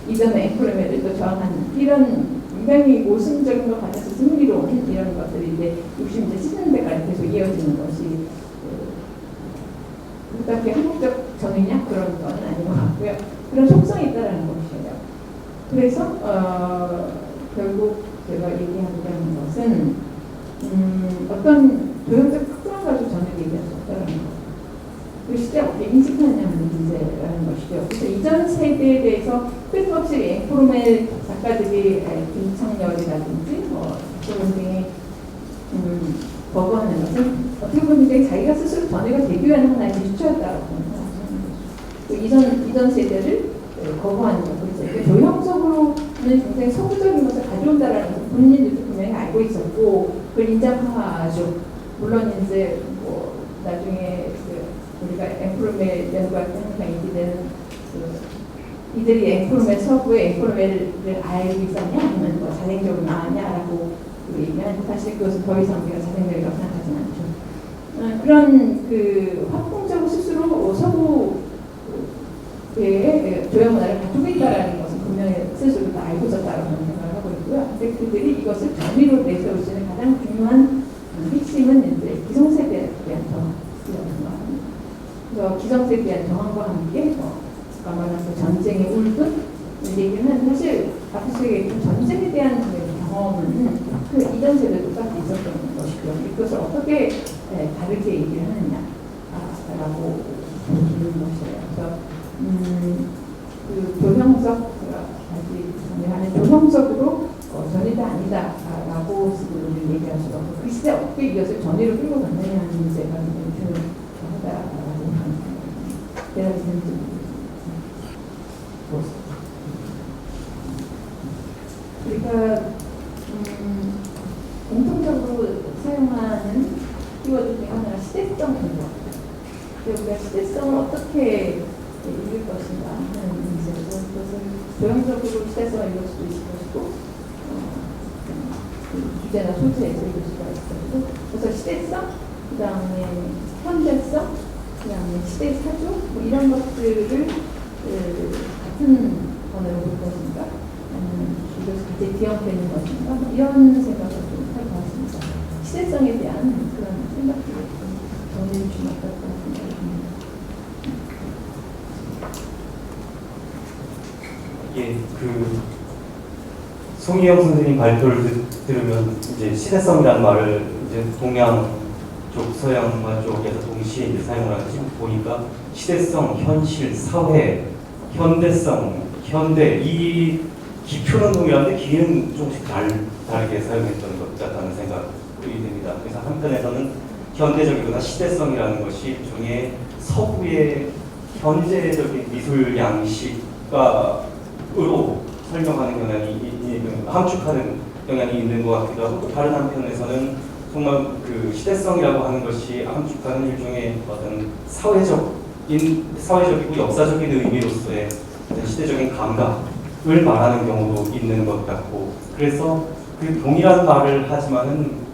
이전의 엠포르멜을 또 저항하는 이런 굉장히 모순적인 것 같아서 흥미로운 이런 것들이 이제 60년대 70년대까지 계속 이어지는 것이 그렇게 한국적 전이냐 그런 건 아닌 것 같고요. 그런 속성이 있다는 것이에요. 그래서 결국 제가 얘기하고자 하는 것은 어떤 도형적 특성을 가지고 전을 얘기할 수 없다는 것. 그 시대 어떻게 인식하느냐는 문제라는 것이죠. 그래서 이전 세대에 대해서 끊임없이 엠포르멜 작가들이 김창렬이라든지 그런 등이 거부하는 것은 어떻게 보면 굉장히 자기가 스스로 전해가 대표하는 하나의 기초였다고 생각합니다. 이전 세대를 거부하는 것. 그래서 조형적으로는 굉장히 서구적인 것을 가져온다라는 것을 본인들도 분명히 알고 있었고 그걸 인정하죠. 물론 이제 뭐 나중에 우리가 엠포르멜 연구할 때 항상 얘기되는 이들이 엠포르멜 서구의 엠포르멜을 알고 있었냐 아니면 뭐 자생적으로 나왔냐라고 얘기하는 사실 그것은 더 이상 우리가 자생적이라고 생각하지는 않죠. 그런 그 확공적으로 스스로 서구의 조형 문화를 가지고 있다라는 것은 분명히 스스로 다 알고 있었다라고 생각을 하고 있고요. 근데 그들이 이것을 전위로 내세울 수 있는 가장 중요한 핵심은 이제 기성세대에 대한 저항이라고 생각합니다. 그래서 기성세대에 대한 저항과 함께 아까 말한 그 전쟁의 울분 얘기는 사실 앞에서 얘기했던 전쟁에 대한 경험은 그 이전 세대도 똑같이 있었던 것이고요. 이것을 어떻게 다르게 얘기를 하느냐라고 보는 것이에요. 그래서 그 조형석, 다시 정리하는 조형석으로 전이다 아니다라고 지금 얘기하셔서 그 시대 어떻게 이것을 전위로 끌고 갔느냐는 문제가 굉장히 중요하다라고 하는 대답이 되는지 모르겠습니다. 그러니까 공통적으로 사용하는 키워드 중에 하나가 시대성인 것 같아요. 우리가 시대성을 어떻게 읽을 것인가 하는 문제죠. 그것을 조형적으로 시대성을 읽을 수도 있을 것이고 그 주제나 소재에서 읽을 수가 있을 것이고 그래서 시대성, 그 다음에 현대성, 그 다음에 시대 사주 뭐 이런 것들을 같은 언어로 볼 것인가 아니면 이것을 같이 기억되는 것인가 뭐 이런 생각을 좀 할 것 같습니다. 시대성에 대한 그런 생각들을 좀 정리해 주시면 어떨까 생각이 듭니다. 예, 그 송희영 선생님 발표를 들으면 이제 시대성이라는 말을 이제 동양 쪽, 서양화 쪽에서 동시에 이제 사용을 하지 보니까 시대성, 현실, 사회, 현대성, 현대 이 기표는 동일한데 길이는 조금씩 다르게 사용했던 것 같다는 생각이 듭니다. 그래서 한편에서는 현대적이거나 시대성이라는 것이 일종의 서구의 현재적인 미술 양식과 으로 설명하는 경향이 함축하는 경향이 있는 것 같기도 하고 또 다른 한편에서는 정말 그 시대성이라고 하는 것이 함축하는 일종의 어떤 사회적이고 역사적인 의미로서의 시대적인 감각을 말하는 경우도 있는 것 같고 그래서 그 동일한 말을 하지만은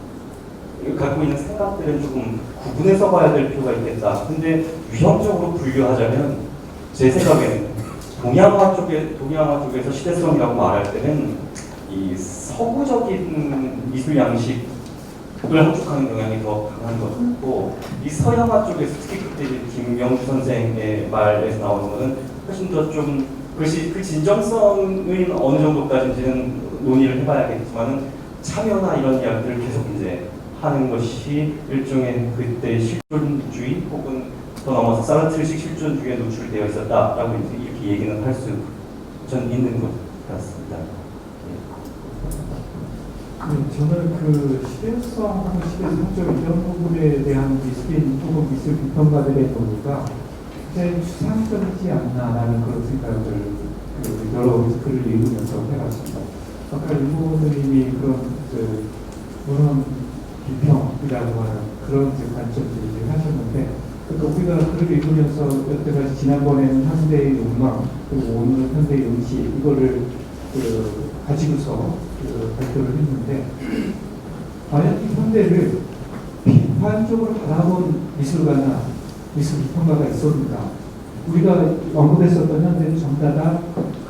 갖고 있는 생각들은 조금 구분해서 봐야 될 필요가 있겠다. 근데 위험적으로 분류하자면 제 생각에는 동양화 쪽에서 시대성이라고 말할 때는 이 서구적인 미술 양식을 함축하는 경향이 더 강한 것 같고 이 서양화 쪽에서 특히 그때 김명주 선생의 말에서 나오는 것은 훨씬 더 좀 그 진정성은 어느 정도까지인지는 논의를 해봐야겠지만은 참여나 이런 이야기들을 계속 이제 하는 것이 일종의 그때 실존주의 혹은 더 넘어서 사르트르식 실존주의에 노출되어 있었다라고 이렇게 얘기는 할 수 전 있는 것 같습니다. 저는 그 시대성하고 시대성적 이런 부분에 대한 미술인 혹은 미술 비평가들의 논의가 굉장히 추상적이지 않나라는 그런 생각을 그 여러 글을 읽으면서 해봤습니다. 아까 일본님이 그런 문헌 비평이라고 하는 그런 관점들을 하셨는데 그러니까 우리가 글을 읽으면서 여태까지 지난번에는 현대의 욕망 그리고 오늘은 현대의 음식 이거를 가지고서 발표를 했는데 과연 이 현대를 비판적으로 바라본 미술가나 미술 비평가가 있었는가? 우리가 언급했었던 현대는 전부 다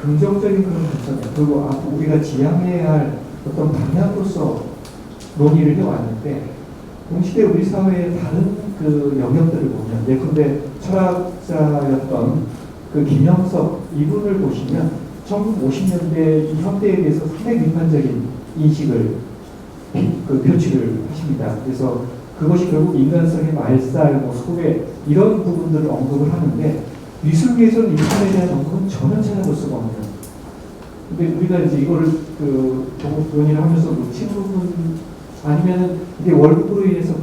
긍정적인 그런 관점 그리고 우리가 지향해야 할 어떤 방향으로서 논의를 해왔는데 동시대 우리 사회의 다른 그 영역들을 보면 예컨대 철학자였던 그 김영석 이분을 보시면 1950년대 이 현대에 대해서 상당히 비판적인 인식을 표출을 하십니다. 그래서 그것이 결국 인간성의 말살, 소외 이런 부분들을 언급을 하는데 미술계에서는 이 부분에 대한 언급은 전혀 찾아볼 수가 없는. 근데 우리가 이제 이거를 논의를 하면서 놓친 부분 아니면은 이게 월급으로 인해서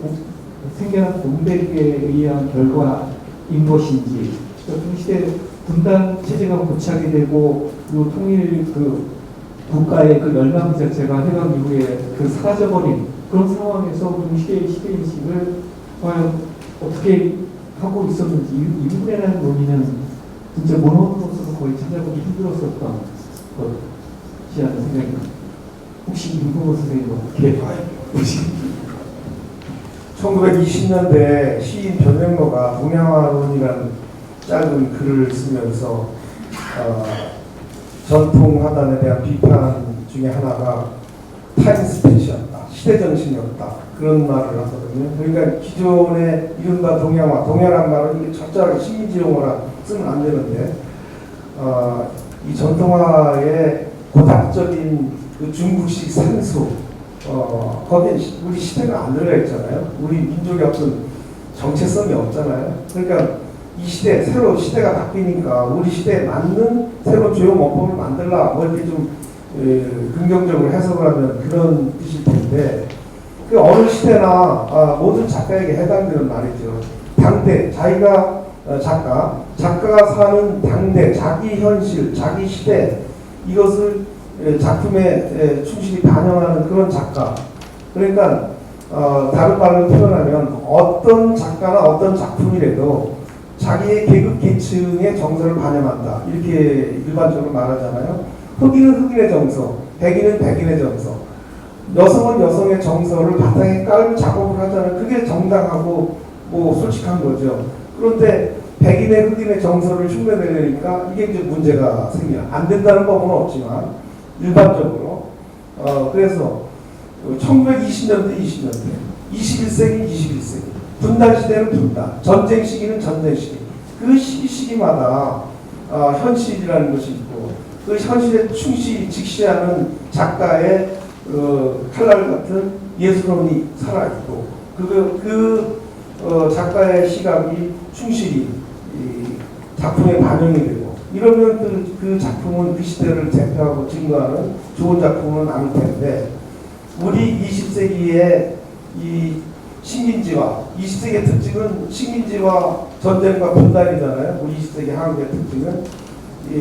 생겨난 공백에 의한 결과인 것인지 동시대 분단 체제가 고착이 되고 그리고 통일 국가의 멸망 자체가 해방 이후에 사라져버린 그런 상황에서 동시대의 시대인식을 과연 어떻게 하고 있었는지 이 부분에 대한 논의는 진짜 모노로서도 거의 찾아보기 힘들었었던 것이 라는 생각이 듭니다. 혹시 임금호 선생님 어떻게 보십니까? 1920년대 시인 변형로가 동양화론이라는 짧은 글을 쓰면서 전통 화단에 대한 비판 중에 하나가 타임스패시였다, 시대정신이었다 그런 말을 하거든요. 그러니까 기존의 이른바 동양화, 동양한 말은 이게 철저하게 시민지용어라 쓰면 안 되는데 이 전통화의 고닥적인 그 중국식 산수, 거기에 우리 시대가 안 들어가 있잖아요. 우리 민족의 어떤 정체성이 없잖아요. 그러니까 이 시대, 새로 시대가 바뀌니까 우리 시대에 맞는 새로운 조형 원법을 만들라, 뭐 이렇게 좀 긍정적으로 해석을 하면 그런 뜻일 텐데, 그 어느 시대나 모든 작가에게 해당되는 말이죠. 당대, 자기가 작가가 사는 당대, 자기 현실, 자기 시대, 이것을 작품에 충실히 반영하는 그런 작가. 그러니까 다른 말로 표현하면 어떤 작가나 어떤 작품이라도 자기의 계급 계층의 정서를 반영한다, 이렇게 일반적으로 말하잖아요. 흑인은 흑인의 정서, 백인은 백인의 정서, 여성은 여성의 정서를 바탕에 깔고 작업을 하잖아요. 그게 정당하고 뭐 솔직한 거죠. 그런데 백인의 흑인의 정서를 흉내내려니까 이게 이제 문제가 생겨요. 안 된다는 법은 없지만 일반적으로. 그래서 1920년대 21세기 21세기, 분단 시대는 분단, 전쟁 시기는 전쟁 시기. 그 시기마다 현실이라는 것이 있고, 그 현실에 충실히 직시하는 작가의 칼날 같은 예술론이 살아있고, 작가의 시각이 충실히 작품에 반영이 되고, 이러면 그 작품은 그 시대를 대표하고 증거하는 좋은 작품은 나올 텐데, 우리 20세기의 이 식민지화, 20세기의 특징은 식민지와 전쟁과 분단이잖아요. 우리 20세기 한국의 특징은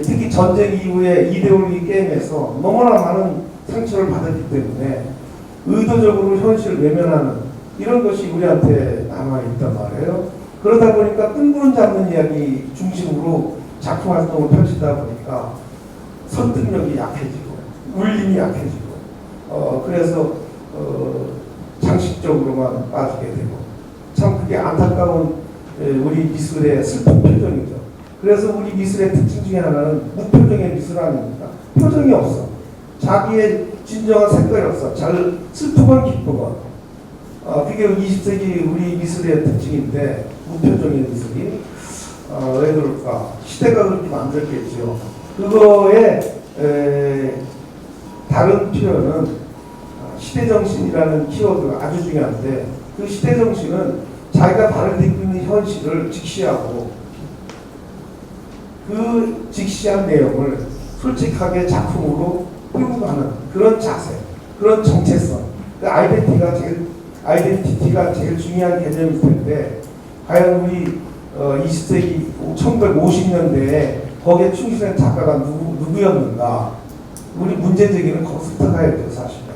특히 전쟁 이후에 이데올로기 게임에서 너무나 많은 상처를 받았기 때문에 의도적으로 현실을 외면하는 이런 것이 우리한테 남아있단 말이에요. 그러다 보니까 뜬구름 잡는 이야기 중심으로 작품 활동을 펼치다 보니까 설득력이 약해지고 울림이 약해지고, 그래서 장식적으로만 빠지게 되고, 참 그게 안타까운 우리 미술의 슬픈 표정이죠. 그래서 우리 미술의 특징 중에 하나는 무표정의 미술 아닙니까? 표정이 없어. 자기의 진정한 색깔이 없어. 잘 슬프건 기쁘건. 그게 20세기 우리 미술의 특징인데, 무표정의 미술이 왜 그럴까? 시대가 그렇게 만들었겠죠. 그거의 다른 표현은 시대정신이라는 키워드가 아주 중요한데, 그 시대정신은 자기가 발을 딛고 있는 현실을 직시하고 그 직시한 내용을 솔직하게 작품으로 표현하는 그런 자세, 그런 정체성, 그 아이덴티티가 제일 중요한 개념일 텐데, 과연 우리 20세기 1950년대에 거기에 충실한 작가가 누구였는가? 우리 문제제기는 거기서부터 가야죠, 사실은.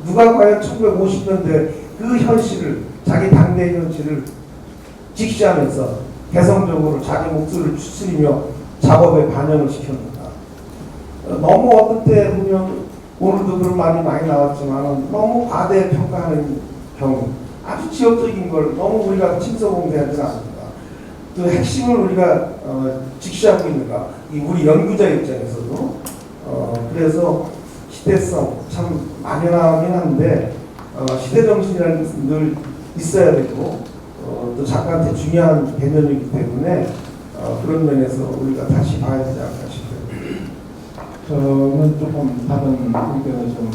누가 과연 1950년대 그 현실을, 자기 당대 현실을 직시하면서 개성적으로 자기 목소리를 추스리며 작업에 반영을 시켰는가? 너무 어떤 때 보면, 오늘도 그런 말이 많이 나왔지만, 너무 과대평가하는 경우, 아주 지역적인 걸 너무 우리가 침소봉대하지 않는가? 그 핵심을 우리가 직시하고 있는가? 우리 연구자 입장에서도. 그래서 시대성 참 막연하긴 한데, 시대정신이라는 것은 늘 있어야 되고, 또 작가한테 중요한 개념이기 때문에 그런 면에서 우리가 다시 봐야 되지 않을까 싶어요. 저는 조금 다른 의견을 좀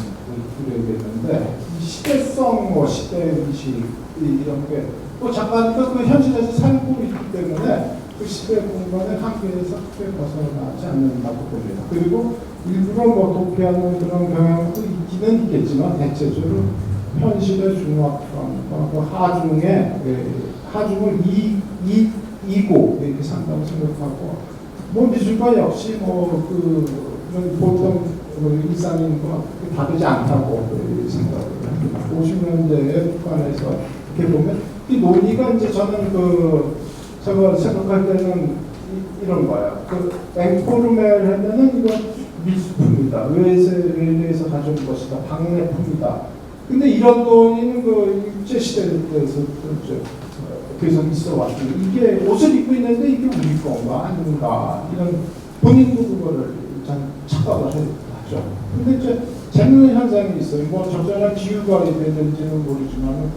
드려야겠는데, 시대성, 뭐 시대의식 이런 게 또 작가니까 그 현실에서 살고 있기 때문에 그 시대 공간의 한계에서 크게 벗어나지 않는다고 봅니다. 그리고 일부러 뭐 도피하는 그런 경향도 있기는 있겠지만, 대체적으로 현실의 중압감과 그 하중을 이고 이렇게 산다고 생각하고, 뭐 미술가 역시 보통 일상인과 다르지 않다고 생각을 합니다. 50년대에 북한에서 이렇게 보면 이 논의가 이제 저는 제가 생각할 때는 이런 거예요. 앵코르메를 하면은 이건 미술품이다. 외세에서 가져온 것이다. 박내품이다. 근데 이런 논의는 일제시대에서 계속 있어 왔고, 이게 옷을 입고 있는데 이게 우리 건가 아닌가, 이런 본인도 그거를 착각을 하죠. 근데 이제 재밌는 현상이 있어요. 뭐 적절한 기후가 되는지는 모르지만,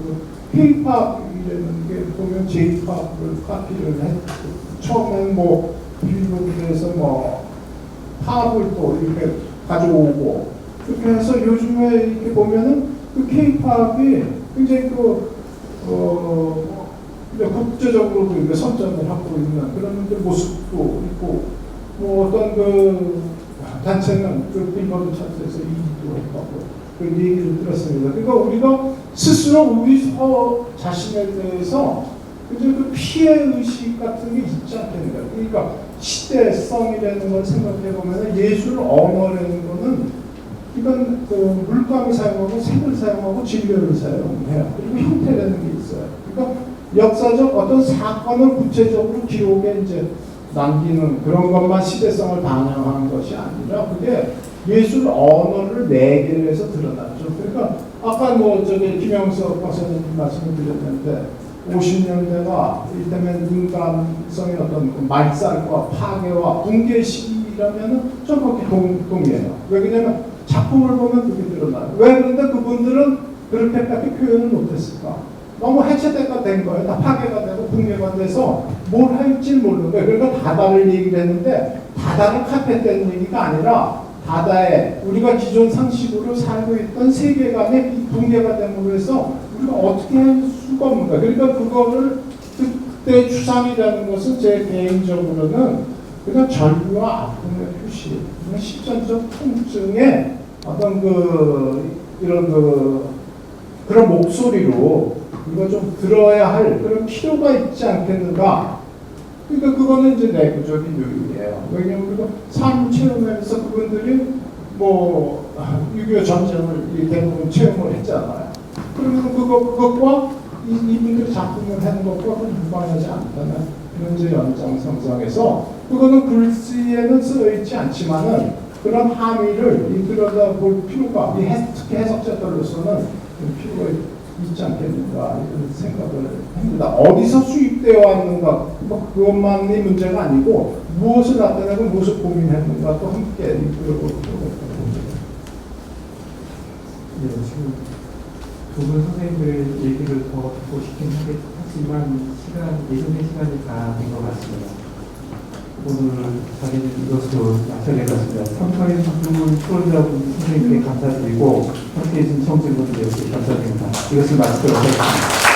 K-팝이라는 게 보면 J-팝을 카피를 했고, 처음엔 필리핀에서 팝을 또 이렇게 가져오고 그렇게 해서 요즘에 이렇게 보면은 그 K-팝이 굉장히 이제 국제적으로도 이렇게 선전을 하고 있는 그런 모습도 있고 뭐 어떤 그 단체는 그 빌보드 차트에서 2위도 하고 그 얘기를 들었습니다. 그러니까 우리가 스스로 우리 자신에 대해서 이제 그 피해 의식 같은 게 있지 않겠는가. 그러니까 시대성이라는 걸 생각해 보면 예술 언어라는 거는 이건 그 물감을 사용하고 색을 사용하고 진료를 사용해요. 그리고 형태라는 게 있어요. 그러니까 역사적 어떤 사건을 구체적으로 기록에 이제 남기는 그런 것만 시대성을 반영하는 것이 아니라 그게 예술 언어를 내기를 해서 드러나죠. 그러니까 아까 뭐 저기 김영석 박사님 말씀을 드렸는데 50년대가 이를테면 인간성의 어떤 말살과 파괴와 붕괴 시기라면은 좀 그렇게 동의해요. 왜 그러냐면 작품을 보면 그게 드러나요. 왜 그런데 그분들은 그렇게까지 표현을 못했을까? 너무 해체가 된 거예요. 다 파괴가 되고 붕괴가 돼서 뭘 할지 모르는 거예요. 그러니까 다다를 얘기를 했는데 다다를 카피했다는 얘기가 아니라 다다에 우리가 기존 상식으로 살고 있던 세계관의 붕괴가 됨으로 해서 우리가 어떻게 할 수가 없는가. 그러니까 그거를 그때 추상이라는 것은 제 개인적으로는 그냥 절규와 아픔의 표시, 실전적 통증의 어떤 그런 목소리로 우리가 좀 들어야 할 그런 필요가 있지 않겠는가. 그러니까 그거는 이제 내부적인 요인이에요. 왜냐하면 우리가 삶을 체험하면서 그분들이 뭐 6.25 전쟁을 대부분 체험을 했잖아요. 그러면 그것과 이분들 작품을 하는 것과 무관하지 않다는 그런 이제 연장선상에서 그거는 글씨에는 쓰여있지 않지만은 그런 함의를 들여다볼 필요가 특히 해석자들로서는 필요가 있지 않겠는가 이런 생각을 합니다. 어디서 수입되어 왔는가 뭐 그것만이 문제가 아니고 무엇을 나타내고 무엇을 고민했는가 또 함께 이끌어볼 필요가 있다고 봅니다. 네, 지금 두 분 선생님들 얘기를 더 듣고 싶긴 하지만 예정된 시간이 다 된 것 같습니다. 오늘 자리는 이것으로 마쳐야 될 것 같습니다. 삼천의 두분 수호자분 선생님께 감사드리고 함께해 주신 청취자분들께 감사드립니다. 이것을 마치도록 하겠습니다.